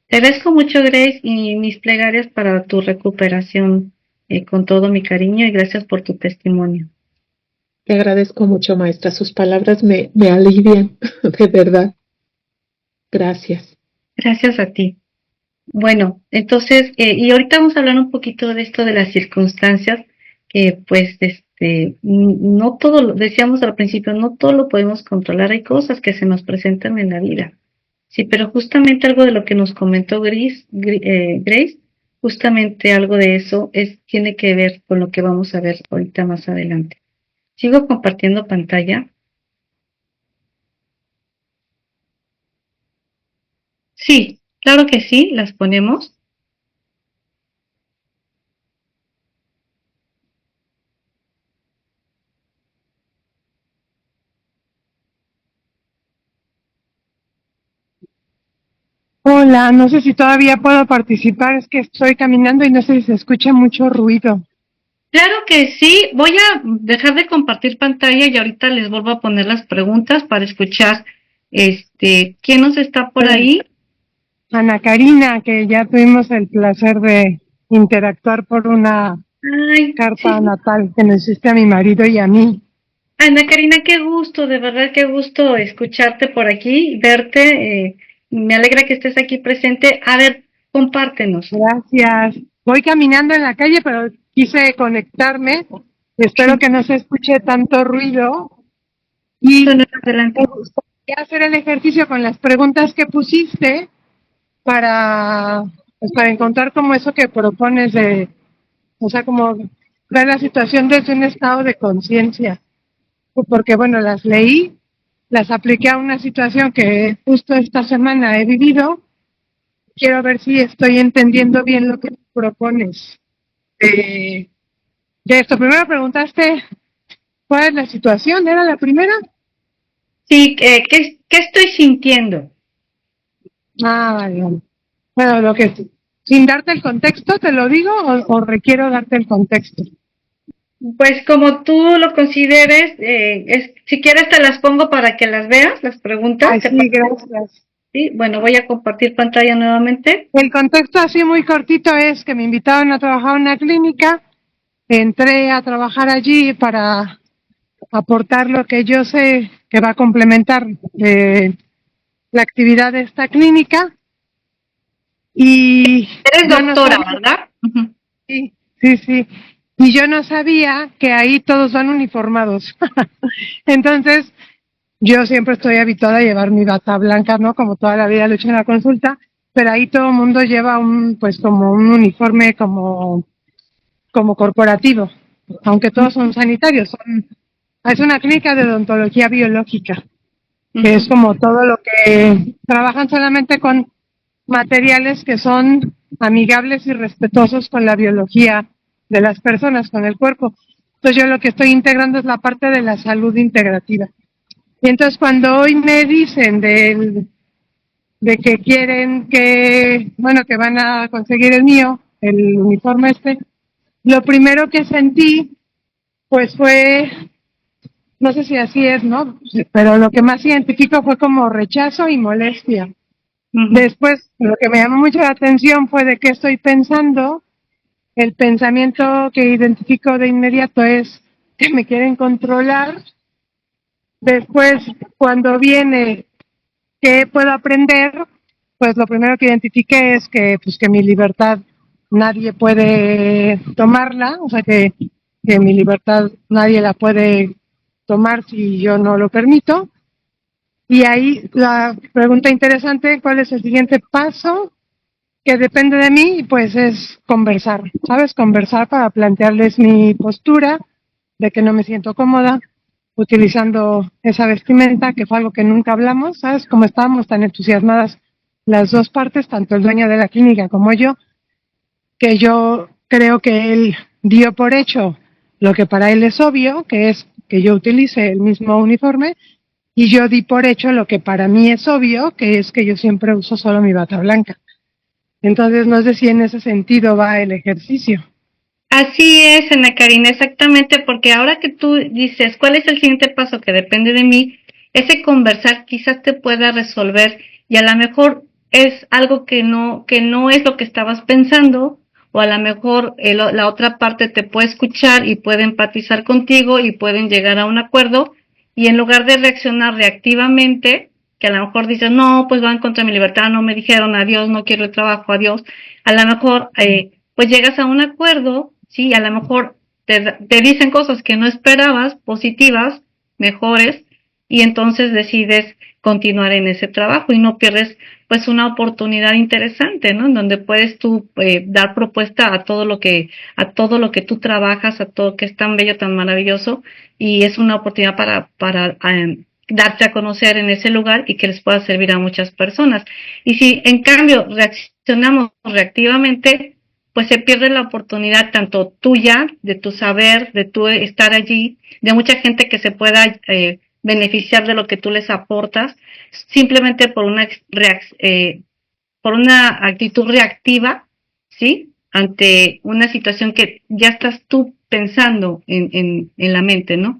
A: Te agradezco mucho, Grace, y mis plegarias para tu recuperación, con todo mi cariño, y gracias por tu testimonio.
D: Te agradezco mucho, maestra. Sus palabras me alivian, de verdad. Gracias.
A: Gracias a ti. Bueno, entonces, y ahorita vamos a hablar un poquito de esto de las circunstancias, que pues, no todo, decíamos al principio, no todo lo podemos controlar, hay cosas que se nos presentan en la vida. Sí, pero justamente algo de lo que nos comentó Grace, justamente algo de eso tiene que ver con lo que vamos a ver ahorita más adelante. Sigo compartiendo pantalla. Sí, claro que sí, las ponemos.
E: Hola, no sé si todavía puedo participar, es que estoy caminando y no sé si se escucha mucho ruido.
A: Claro que sí, voy a dejar de compartir pantalla y ahorita les vuelvo a poner las preguntas para escuchar quién nos está por ahí.
E: Ana Karina, que ya tuvimos el placer de interactuar por una carta natal que nos hiciste a mi marido y a mí.
A: Ana Karina, qué gusto, de verdad qué gusto escucharte por aquí, verte, me alegra que estés aquí presente. A ver, compártenos.
E: Gracias. Voy caminando en la calle, pero quise conectarme. Espero que no se escuche tanto ruido. Y
A: adelante.
E: me gustaría hacer el ejercicio con las preguntas que pusiste para encontrar como eso que propones o sea, como ver la situación desde un estado de conciencia. Porque, bueno, las leí, las apliqué a una situación que justo esta semana he vivido. Quiero ver si estoy entendiendo bien lo que propones. De esto, primero preguntaste cuál es la situación, ¿era la primera?
A: Sí, ¿qué estoy sintiendo?
E: Vale. Bueno, lo que sin darte el contexto, ¿te lo digo o requiero darte el contexto?
A: Pues como tú lo consideres, si quieres te las pongo para que las veas, las preguntas.
E: Ay, sí, gracias.
A: Sí, bueno, voy a compartir pantalla nuevamente.
E: El contexto así muy cortito es que me invitaron a trabajar en una clínica, entré a trabajar allí para aportar lo que yo sé que va a complementar la actividad de esta clínica. Y
A: eres doctora, no, ¿verdad?
E: Sí, sí, sí. Y yo no sabía que ahí todos van uniformados. Entonces, yo siempre estoy habituada a llevar mi bata blanca, ¿no? Como toda la vida lo he hecho en la consulta, pero ahí todo el mundo lleva como un uniforme como corporativo, aunque todos son sanitarios. Es una clínica de odontología biológica, que es como todo lo que trabajan solamente con materiales que son amigables y respetuosos con la biología de las personas, con el cuerpo. Entonces yo lo que estoy integrando es la parte de la salud integrativa. Y entonces cuando hoy me dicen de que quieren que van a conseguir el mío, el uniforme lo primero que sentí pues fue no sé si así es, ¿no? Pero lo que más identifico fue como rechazo y molestia. Después, lo que me llamó mucho la atención fue de qué estoy pensando. El pensamiento que identifico de inmediato es que me quieren controlar. Después, cuando viene qué puedo aprender, pues lo primero que identifiqué es que, pues, que mi libertad nadie puede tomarla, o sea que mi libertad nadie la puede tomar si yo no lo permito. Y ahí la pregunta interesante, ¿cuál es el siguiente paso? Que depende de mí, pues es conversar, ¿sabes? Conversar para plantearles mi postura, de que no me siento cómoda utilizando esa vestimenta, que fue algo que nunca hablamos, ¿sabes? Como estábamos tan entusiasmadas las dos partes, tanto el dueño de la clínica como yo, que yo creo que él dio por hecho lo que para él es obvio, que es que yo utilice el mismo uniforme, y yo di por hecho lo que para mí es obvio, que es que yo siempre uso solo mi bata blanca. Entonces, no sé si en ese sentido va el ejercicio.
A: Así es, Ana Karina, exactamente, porque ahora que tú dices, ¿cuál es el siguiente paso que depende de mí? Ese conversar quizás te pueda resolver y a lo mejor es algo que no es lo que estabas pensando, o a lo mejor la otra parte te puede escuchar y puede empatizar contigo y pueden llegar a un acuerdo, y en lugar de reaccionar reactivamente, que a lo mejor dices, no, pues van contra mi libertad, no me dijeron adiós, no quiero el trabajo, adiós, a lo mejor pues llegas a un acuerdo, sí, a lo mejor te dicen cosas que no esperabas, positivas, mejores, y entonces decides continuar en ese trabajo y no pierdes pues una oportunidad interesante, ¿no? En donde puedes tú dar propuesta a todo lo que tú trabajas, a todo que es tan bello, tan maravilloso, y es una oportunidad para darte a conocer en ese lugar y que les pueda servir a muchas personas. Y si en cambio reaccionamos reactivamente, pues se pierde la oportunidad tanto tuya, de tu saber, de tu estar allí, de mucha gente que se pueda beneficiar de lo que tú les aportas, simplemente por una actitud reactiva, ¿sí? Ante una situación que ya estás tú pensando en la mente, ¿no?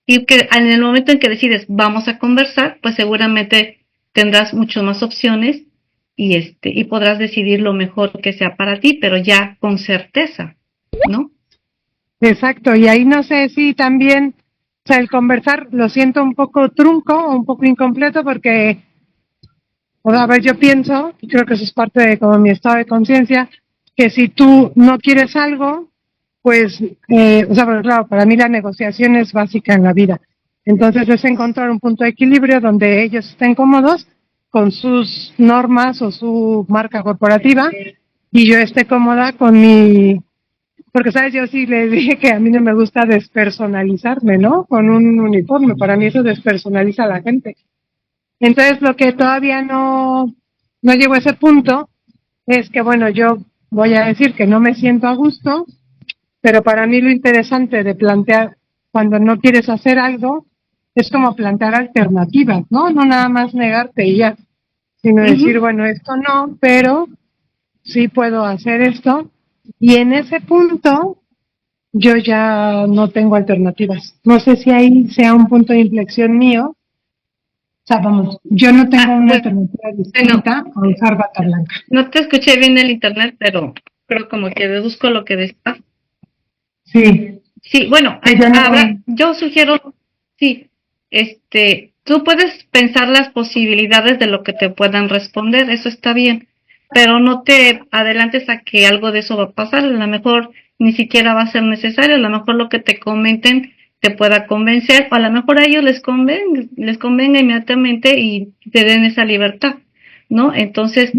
A: Y que en el momento en que decides vamos a conversar, pues seguramente tendrás muchas más opciones y podrás decidir lo mejor que sea para ti, pero ya con certeza, ¿no?
E: Exacto, y ahí no sé si también, o sea, el conversar lo siento un poco trunco o un poco incompleto porque, o a ver, yo pienso, y creo que eso es parte de como mi estado de conciencia, que si tú no quieres algo, pues, o sea, pero claro, para mí la negociación es básica en la vida. Entonces es encontrar un punto de equilibrio donde ellos estén cómodos con sus normas o su marca corporativa y yo esté cómoda con mi, porque sabes, yo sí les dije que a mí no me gusta despersonalizarme, ¿no? Con un uniforme, para mí eso despersonaliza a la gente. Entonces lo que todavía no llego a ese punto es que, bueno, yo voy a decir que no me siento a gusto, pero para mí lo interesante de plantear cuando no quieres hacer algo es como plantear alternativas, ¿no? No nada más negarte y ya, sino decir, bueno, esto no, pero sí puedo hacer esto. Y en ese punto yo ya no tengo alternativas. No sé si ahí sea un punto de inflexión mío. O sea, vamos, yo no tengo una alternativa distinta a usar bata blanca.
A: No te escuché bien el internet, pero creo como que deduzco lo que decías.
E: Sí.
A: Sí, bueno, yo sugiero, sí, tú puedes pensar las posibilidades de lo que te puedan responder, eso está bien, pero no te adelantes a que algo de eso va a pasar, a lo mejor ni siquiera va a ser necesario, a lo mejor lo que te comenten te pueda convencer, o a lo mejor a ellos les convenga inmediatamente y te den esa libertad, ¿no? Entonces,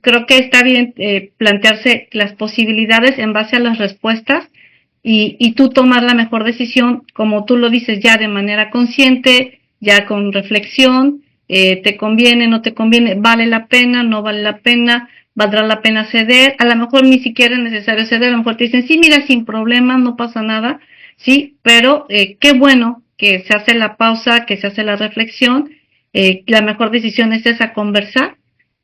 A: creo que está bien plantearse las posibilidades en base a las respuestas y tú tomar la mejor decisión, como tú lo dices, ya de manera consciente, ya con reflexión, te conviene, no te conviene, vale la pena, no vale la pena, valdrá la pena ceder, a lo mejor ni siquiera es necesario ceder, a lo mejor te dicen, sí, mira, sin problema, no pasa nada, sí, pero qué bueno que se hace la pausa, que se hace la reflexión, la mejor decisión es esa, conversar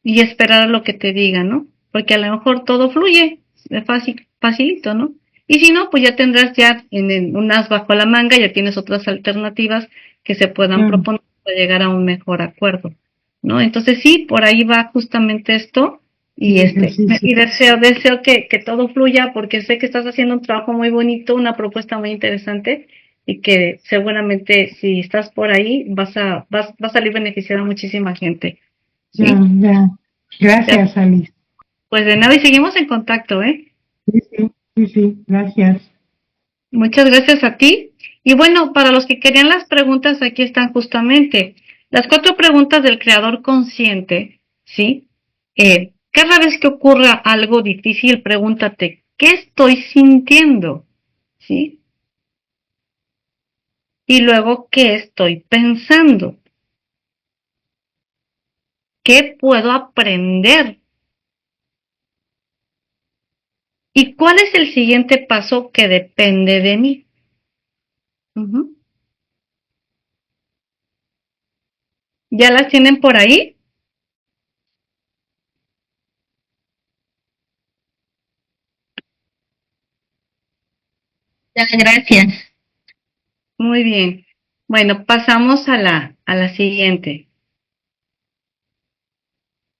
A: y esperar a lo que te digan, ¿no? Porque a lo mejor todo fluye, es fácil, facilito, ¿no? Y si no, pues ya tendrás ya un as bajo la manga, ya tienes otras alternativas que se puedan proponer para llegar a un mejor acuerdo, ¿no? Entonces sí, por ahí va justamente esto. Y y deseo que todo fluya, porque sé que estás haciendo un trabajo muy bonito, una propuesta muy interesante, y que seguramente si estás por ahí va a salir beneficiada a muchísima gente. ¿Sí?
E: Ya. Gracias, Alice.
A: Pues de nada, y seguimos en contacto, ¿eh?
E: Sí, gracias.
A: Muchas gracias a ti. Y bueno, para los que querían las preguntas, aquí están justamente las 4 preguntas del creador consciente, ¿sí? Cada vez que ocurra algo difícil, pregúntate, ¿qué estoy sintiendo? ¿Sí? Y luego, ¿qué estoy pensando? ¿Qué puedo aprender? ¿Y cuál es el siguiente paso que depende de mí? Ujú. ¿Ya las tienen por ahí?
C: Gracias.
A: Muy bien. Bueno, pasamos a la siguiente.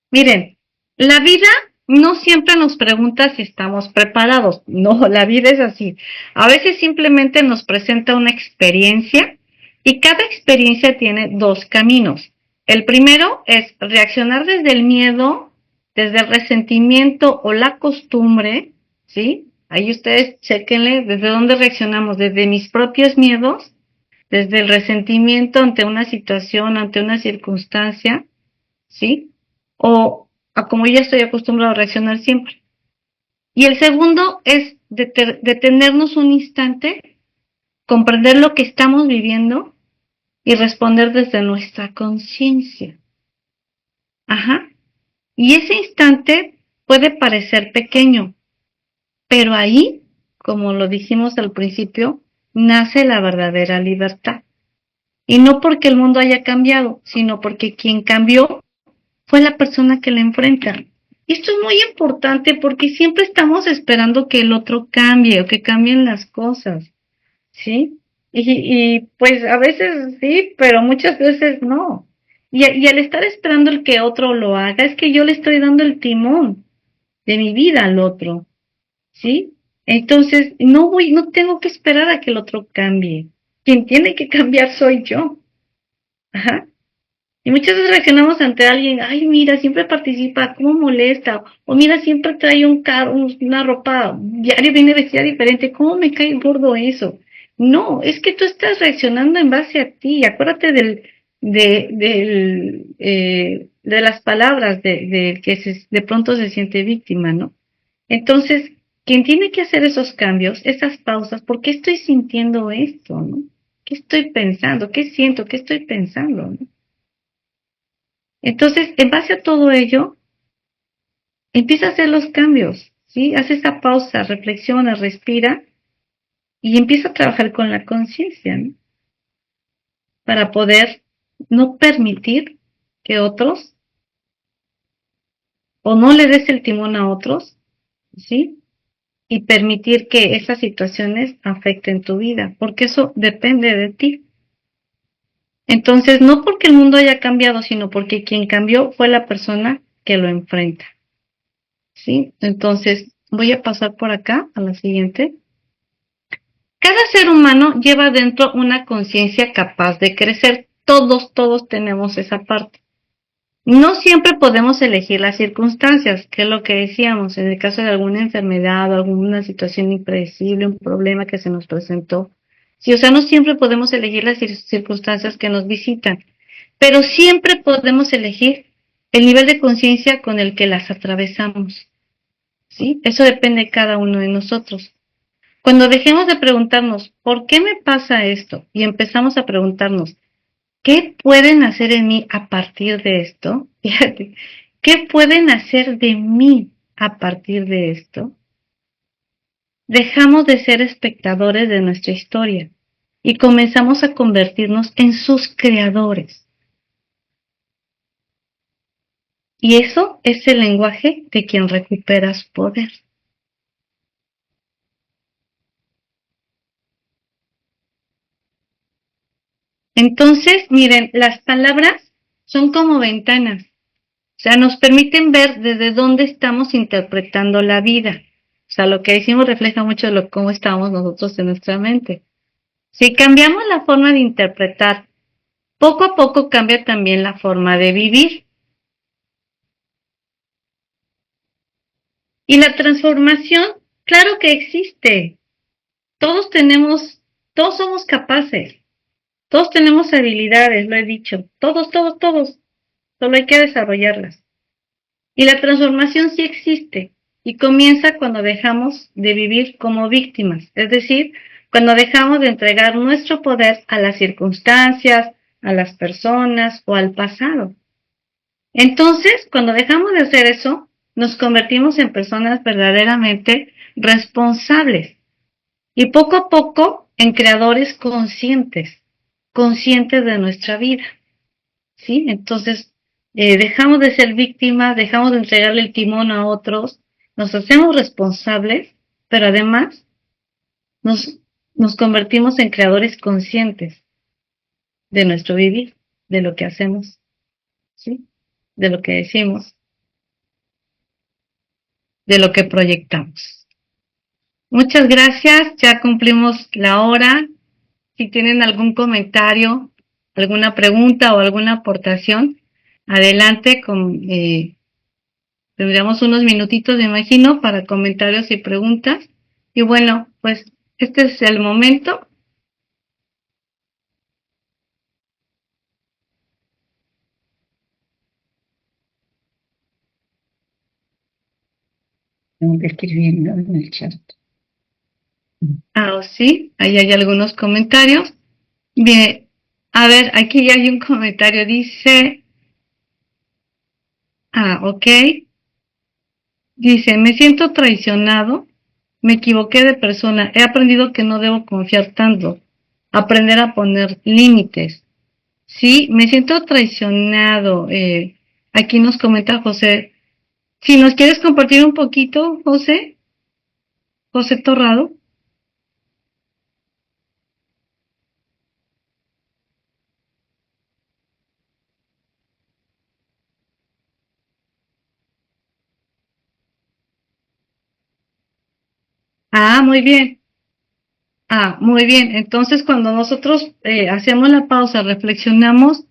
A: Miren, la vida no siempre nos pregunta si estamos preparados. No, la vida es así. A veces simplemente nos presenta una experiencia y cada experiencia tiene 2 caminos. El primero es reaccionar desde el miedo, desde el resentimiento o la costumbre, ¿sí? Ahí ustedes chequenle desde dónde reaccionamos, desde mis propios miedos, desde el resentimiento ante una situación, ante una circunstancia, ¿sí? O a como ya estoy acostumbrado a reaccionar siempre. Y el segundo es detenernos un instante, comprender lo que estamos viviendo y responder desde nuestra conciencia. Ajá. Y ese instante puede parecer pequeño, pero ahí, como lo dijimos al principio, nace la verdadera libertad. Y no porque el mundo haya cambiado, sino porque quien cambió fue la persona que la enfrenta. Y esto es muy importante porque siempre estamos esperando que el otro cambie o que cambien las cosas, ¿sí? Y pues a veces sí, pero muchas veces no. Y al estar esperando el que otro lo haga, es que yo le estoy dando el timón de mi vida al otro, ¿sí? Entonces, no tengo que esperar a que el otro cambie. Quien tiene que cambiar soy yo. Ajá. Y muchas veces reaccionamos ante alguien, ay, mira, siempre participa, cómo molesta, o mira, siempre trae una ropa diaria, viene vestida diferente, cómo me cae gordo eso. No, es que tú estás reaccionando en base a ti, acuérdate de las palabras de que de pronto se siente víctima, ¿no? Entonces, quien tiene que hacer esos cambios, esas pausas, ¿por qué estoy sintiendo esto, no? ¿Qué estoy pensando? ¿Qué siento? ¿Qué estoy pensando, no? Entonces, en base a todo ello, empieza a hacer los cambios, ¿sí? Haz esa pausa, reflexiona, respira y empieza a trabajar con la conciencia, ¿no? Para poder no permitir que otros, o no le des el timón a otros, ¿sí? Y permitir que esas situaciones afecten tu vida, porque eso depende de ti. Entonces, no porque el mundo haya cambiado, sino porque quien cambió fue la persona que lo enfrenta. ¿Sí? Entonces, voy a pasar por acá a la siguiente. Cada ser humano lleva dentro una conciencia capaz de crecer. Todos tenemos esa parte. No siempre podemos elegir las circunstancias, que es lo que decíamos, en el caso de alguna enfermedad o alguna situación impredecible, un problema que se nos presentó. Sí, o sea, no siempre podemos elegir las circunstancias que nos visitan, pero siempre podemos elegir el nivel de conciencia con el que las atravesamos. ¿Sí? Eso depende de cada uno de nosotros. Cuando dejemos de preguntarnos, ¿por qué me pasa esto? Y empezamos a preguntarnos, ¿qué pueden hacer en mí a partir de esto? Fíjate, ¿qué pueden hacer de mí a partir de esto? Dejamos de ser espectadores de nuestra historia y comenzamos a convertirnos en sus creadores. Y eso es el lenguaje de quien recupera su poder. Entonces, miren, las palabras son como ventanas. O sea, nos permiten ver desde dónde estamos interpretando la vida. O sea, lo que decimos refleja mucho cómo estamos nosotros en nuestra mente. Si cambiamos la forma de interpretar, poco a poco cambia también la forma de vivir. Y la transformación, claro que existe. Todos somos capaces. Todos tenemos habilidades, lo he dicho. Todos. Solo hay que desarrollarlas. Y la transformación sí existe. Y comienza cuando dejamos de vivir como víctimas. Es decir, cuando dejamos de entregar nuestro poder a las circunstancias, a las personas o al pasado. Entonces, cuando dejamos de hacer eso, nos convertimos en personas verdaderamente responsables y poco a poco en creadores conscientes de nuestra vida, ¿sí? Entonces, dejamos de ser víctimas, dejamos de entregarle el timón a otros, nos hacemos responsables, pero además nos convertimos en creadores conscientes de nuestro vivir, de lo que hacemos, ¿sí? De lo que decimos, de lo que proyectamos. Muchas gracias, ya cumplimos la hora. Si tienen algún comentario, alguna pregunta o alguna aportación, adelante. Tendríamos unos minutitos, me imagino, para comentarios y preguntas. Y bueno, pues este es el momento.
C: Tengo que escribirlo en el chat.
A: Sí, ahí hay algunos comentarios. Bien, a ver, aquí ya hay un comentario, dice, ok, dice, me siento traicionado, me equivoqué de persona, he aprendido que no debo confiar tanto, aprender a poner límites. Sí, me siento traicionado, aquí nos comenta José. Si nos quieres compartir un poquito, José Torrado. Muy bien. Muy bien. Entonces, cuando nosotros hacemos la pausa, reflexionamos,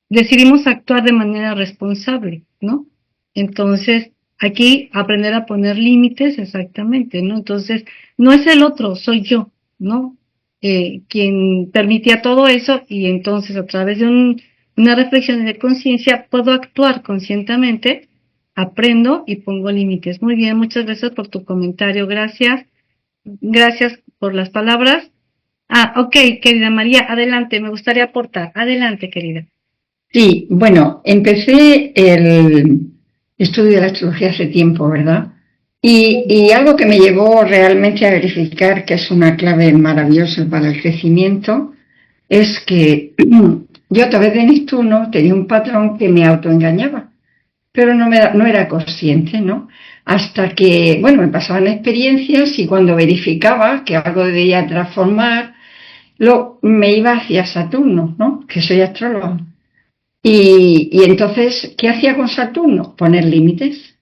A: decidimos actuar de manera responsable, ¿no? Entonces, aquí aprender a poner límites, exactamente, ¿no? Entonces, no es el otro, soy yo, ¿no? Quien permitía todo eso y entonces a través de una reflexión de conciencia puedo actuar conscientemente, aprendo y pongo límites. Muy bien, muchas gracias por tu comentario, gracias. Gracias por las palabras. Ok, querida María, adelante, me gustaría aportar. Adelante, querida.
C: Sí, bueno, empecé el estudio de la astrología hace tiempo, ¿verdad? Y algo que me llevó realmente a verificar que es una clave maravillosa para el crecimiento es que yo a través de Neptuno tenía un patrón que me autoengañaba, pero no era consciente, ¿no? Hasta que, bueno, me pasaban experiencias y cuando verificaba que algo debía transformar, me iba hacia Saturno, ¿no? Que soy astróloga. Y entonces, ¿qué hacía con Saturno? Poner límites.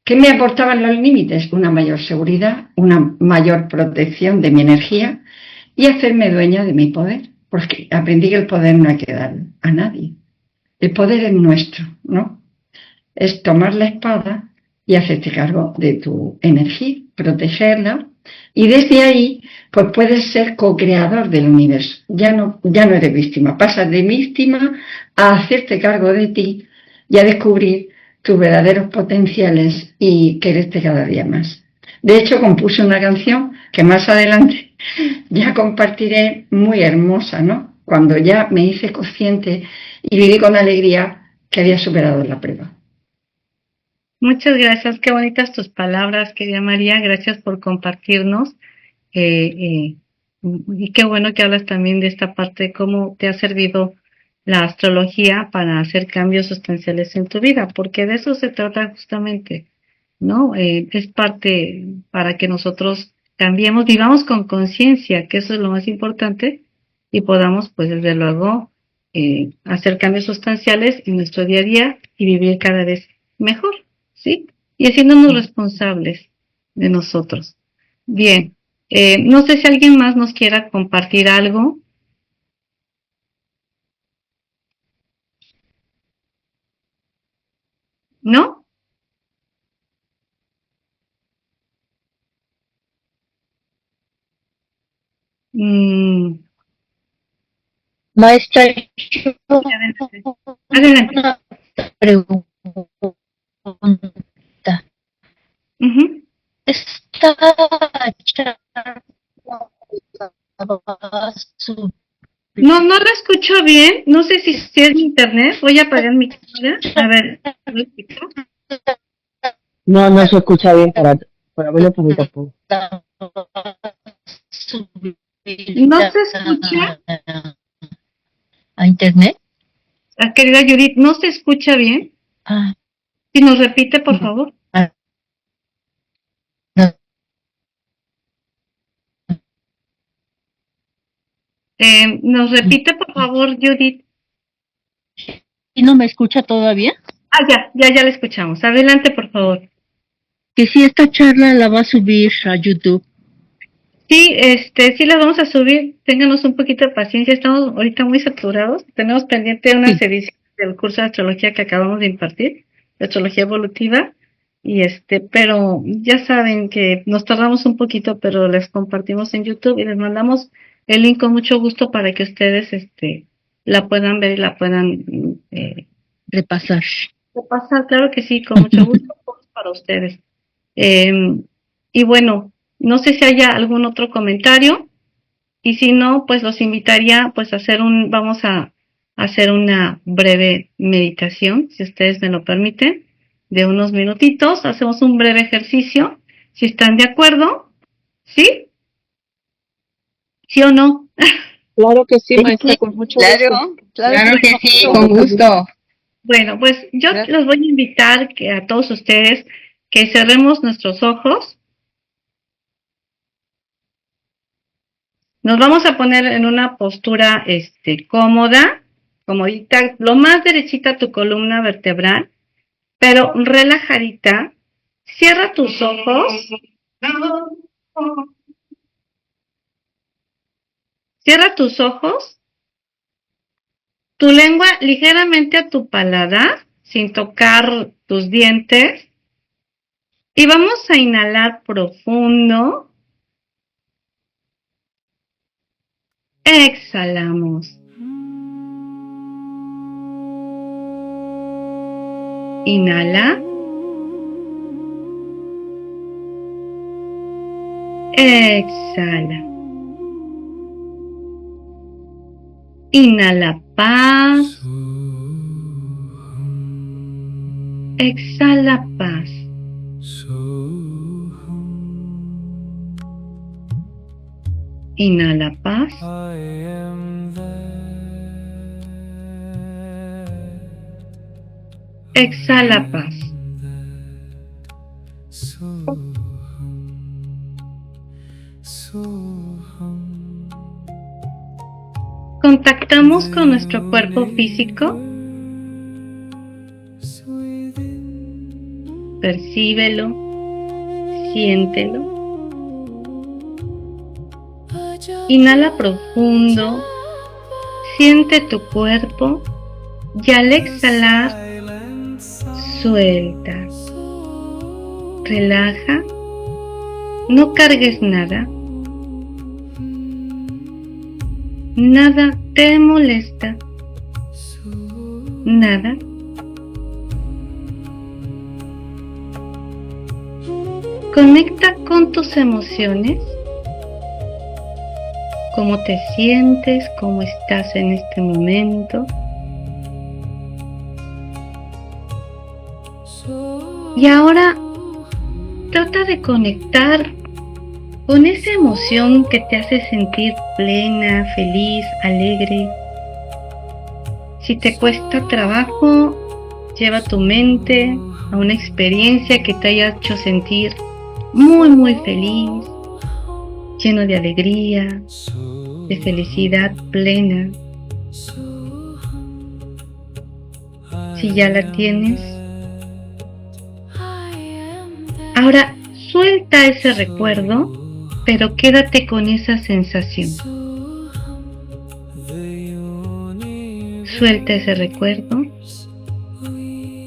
C: ¿Qué me aportaban los límites? Una mayor seguridad, una mayor protección de mi energía y hacerme dueña de mi poder. Porque aprendí que el poder no hay que dar a nadie. El poder es nuestro, ¿no? Es tomar la espada y hacerte cargo de tu energía, protegerla. Y desde ahí, pues puedes ser co-creador del universo. Ya no eres víctima. Pasas de víctima a hacerte cargo de ti y a descubrir tus verdaderos potenciales y quererte cada día más. De hecho, compuse una canción que más adelante ya compartiré, muy hermosa, ¿no? Cuando ya me hice consciente y viví con alegría que había superado la prueba.
A: Muchas gracias, qué bonitas tus palabras, querida María, gracias por compartirnos. Y qué bueno que hablas también de esta parte de cómo te ha servido la astrología para hacer cambios sustanciales en tu vida, porque de eso se trata justamente, ¿no? Es parte para que nosotros cambiemos, vivamos con conciencia, que eso es lo más importante, y podamos, pues desde luego, hacer cambios sustanciales en nuestro día a día y vivir cada vez mejor, ¿sí? Y haciéndonos responsables de nosotros. Bien, no sé si alguien más nos quiera compartir algo. ¿No? Mm,
B: Maestra, yo
A: adelante. Adelante.
B: una pregunta.
A: Ujú.
B: Esta charla va a subir
A: No, no la escucho bien. No sé si es mi internet. Voy a apagar mi cámara. A ver, ¿lo escucho?
F: No, no se escucha bien para verlo por mí tampoco.
A: ¿No se escucha?
B: ¿A internet?
A: Querida Judith, ¿no se escucha bien?
B: Ah,
A: Si nos repite, por favor.
B: no.
A: Nos repite, por favor, Judith.
B: ¿Y no me escucha todavía?
A: Ya la escuchamos. Adelante, por favor.
B: Que si esta charla la va a subir a YouTube.
A: Sí, sí la vamos a subir. Ténganos un poquito de paciencia. Estamos ahorita muy saturados. Tenemos pendiente unas ediciones del curso de astrología que acabamos de impartir, de astrología evolutiva. Y pero ya saben que nos tardamos un poquito, pero les compartimos en YouTube y les mandamos el link con mucho gusto para que ustedes, la puedan ver y la puedan
B: Repasar.
A: repasar. Claro que sí, con mucho gusto para ustedes. Y bueno, no sé si haya algún otro comentario, y si no, pues los invitaría pues a vamos a hacer una breve meditación, si ustedes me lo permiten, de unos minutitos. Hacemos un breve ejercicio, si están de acuerdo, ¿sí? ¿Sí o no?
D: Claro que sí, maestra, con mucho gusto.
C: Claro que sí, con gusto.
A: Bueno, pues yo los voy a invitar a todos ustedes que cerremos nuestros ojos. Nos vamos a poner en una postura cómoda, comodita, lo más derechita tu columna vertebral, pero relajadita. Cierra tus ojos. Cierra tus ojos. Tu lengua ligeramente a tu paladar, sin tocar tus dientes. Y vamos a inhalar profundo. Exhalamos. Inhala. Exhala. Inhala paz. Exhala paz. Inhala paz. Exhala paz. Contactamos con nuestro cuerpo físico. Percíbelo, siéntelo. Inhala profundo, siente tu cuerpo y al exhalar, suelta. Relaja, no cargues nada. Nada te molesta. Nada. Conecta con tus emociones. ¿Cómo te sientes? ¿Cómo estás en este momento? Y ahora trata de conectar con esa emoción que te hace sentir plena, feliz, alegre. Si te cuesta trabajo, lleva tu mente a una experiencia que te haya hecho sentir muy, muy feliz, lleno de alegría, de felicidad plena. Si ya la tienes, ahora suelta ese recuerdo, pero quédate con esa sensación. Suelta ese recuerdo,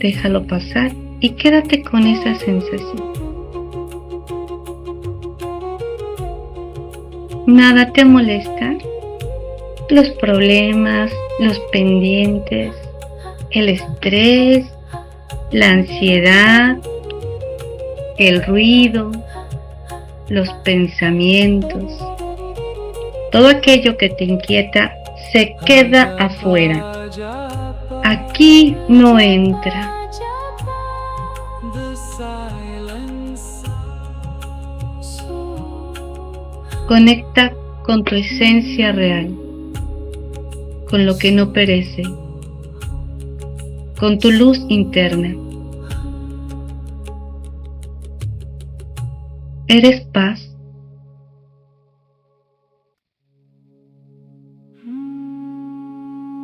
A: déjalo pasar y quédate con esa sensación. Nada te molesta, los problemas, los pendientes, el estrés, la ansiedad, el ruido, los pensamientos, todo aquello que te inquieta se queda afuera. Aquí no entra. Conecta con tu esencia real, con lo que no perece, con tu luz interna. Eres paz.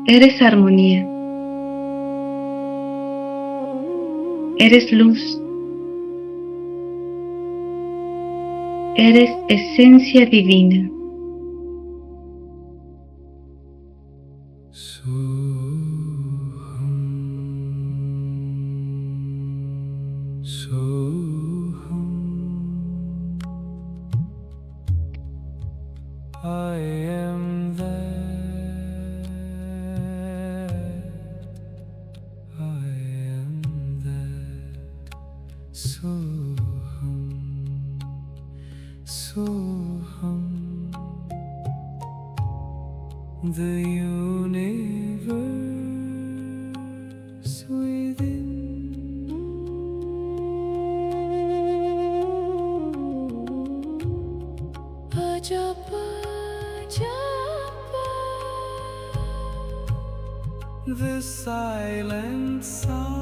A: Eres armonía. Eres luz. Eres esencia divina.
G: I am there. I am there. Soham. Soham. The universe within. Ajapa, Ajapa. The silent sound.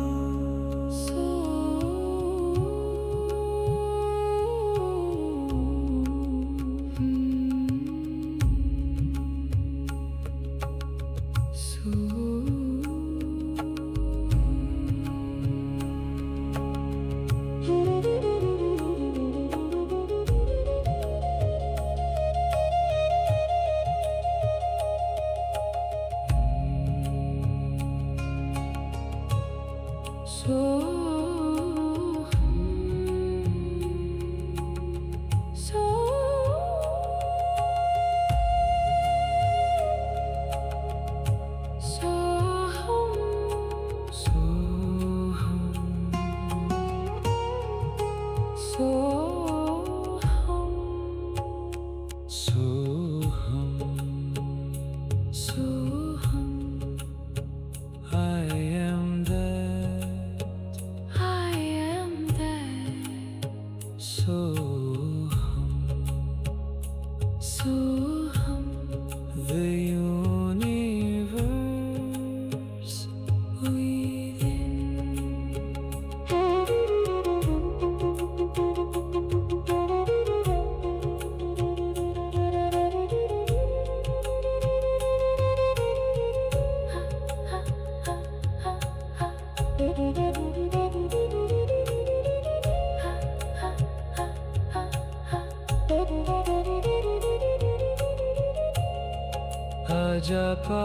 G: Ajapa,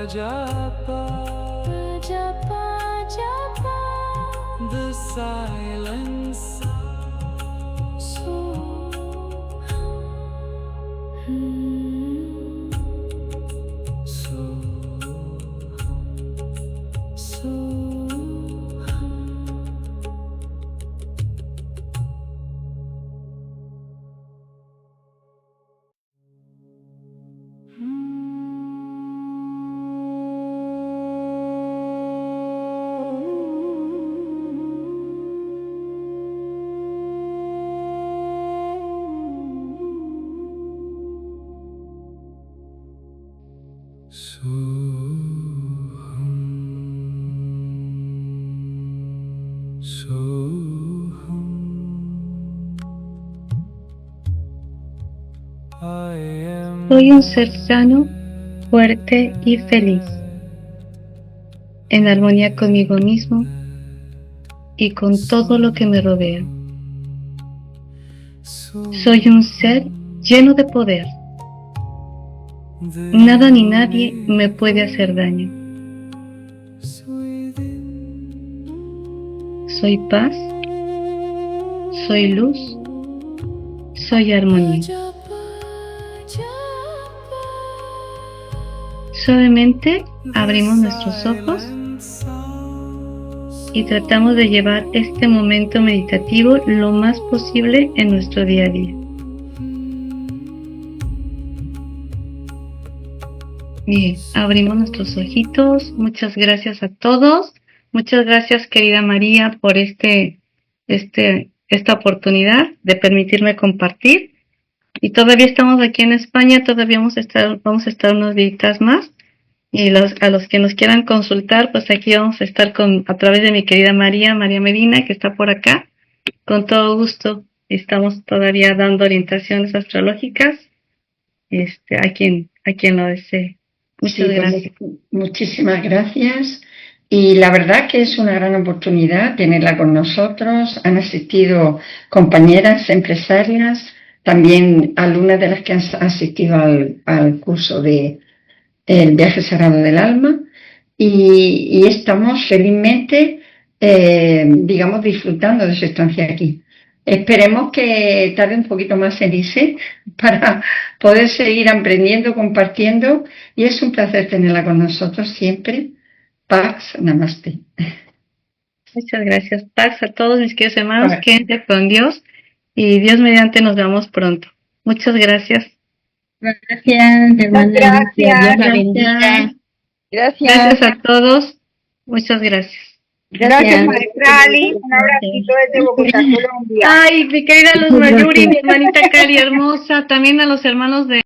G: Ajapa, Ajapa, Ajapa. The silence.
A: Soy un ser sano, fuerte y feliz, en armonía conmigo mismo y con todo lo que me rodea. Soy un ser lleno de poder. Nada ni nadie me puede hacer daño. Soy paz, soy luz, soy armonía. Suavemente abrimos nuestros ojos y tratamos de llevar este momento meditativo lo más posible en nuestro día a día. Bien, abrimos nuestros ojitos. Muchas gracias a todos. Muchas gracias, querida María, por esta oportunidad de permitirme compartir. Y todavía estamos aquí en España, todavía vamos a estar unos días más. Y a los que nos quieran consultar, pues aquí vamos a estar a través de mi querida María Medina, que está por acá. Con todo gusto, estamos todavía dando orientaciones astrológicas a quien lo desee. Muchas gracias.
C: Muchísimas gracias. Y la verdad que es una gran oportunidad tenerla con nosotros. Han asistido compañeras empresarias, también alumnas de las que han asistido al curso de El viaje sagrado del alma, y estamos felizmente, disfrutando de su estancia aquí. Esperemos que tarde un poquito más en irse para poder seguir aprendiendo, compartiendo, y es un placer tenerla con nosotros siempre. Pax, namaste.
A: Muchas gracias. Pax a todos mis queridos hermanos, quédense con Dios y Dios mediante nos vemos pronto. Muchas gracias.
F: Gracias, hermana.
E: Gracias.
F: Dios la bendiga.
A: Gracias a todos. Muchas gracias.
E: Gracias, maestra Ali. Un abracito desde Bogotá, Colombia.
A: Ay, mi querida Luz Mayuri, mi hermanita Cari hermosa, también a los hermanos de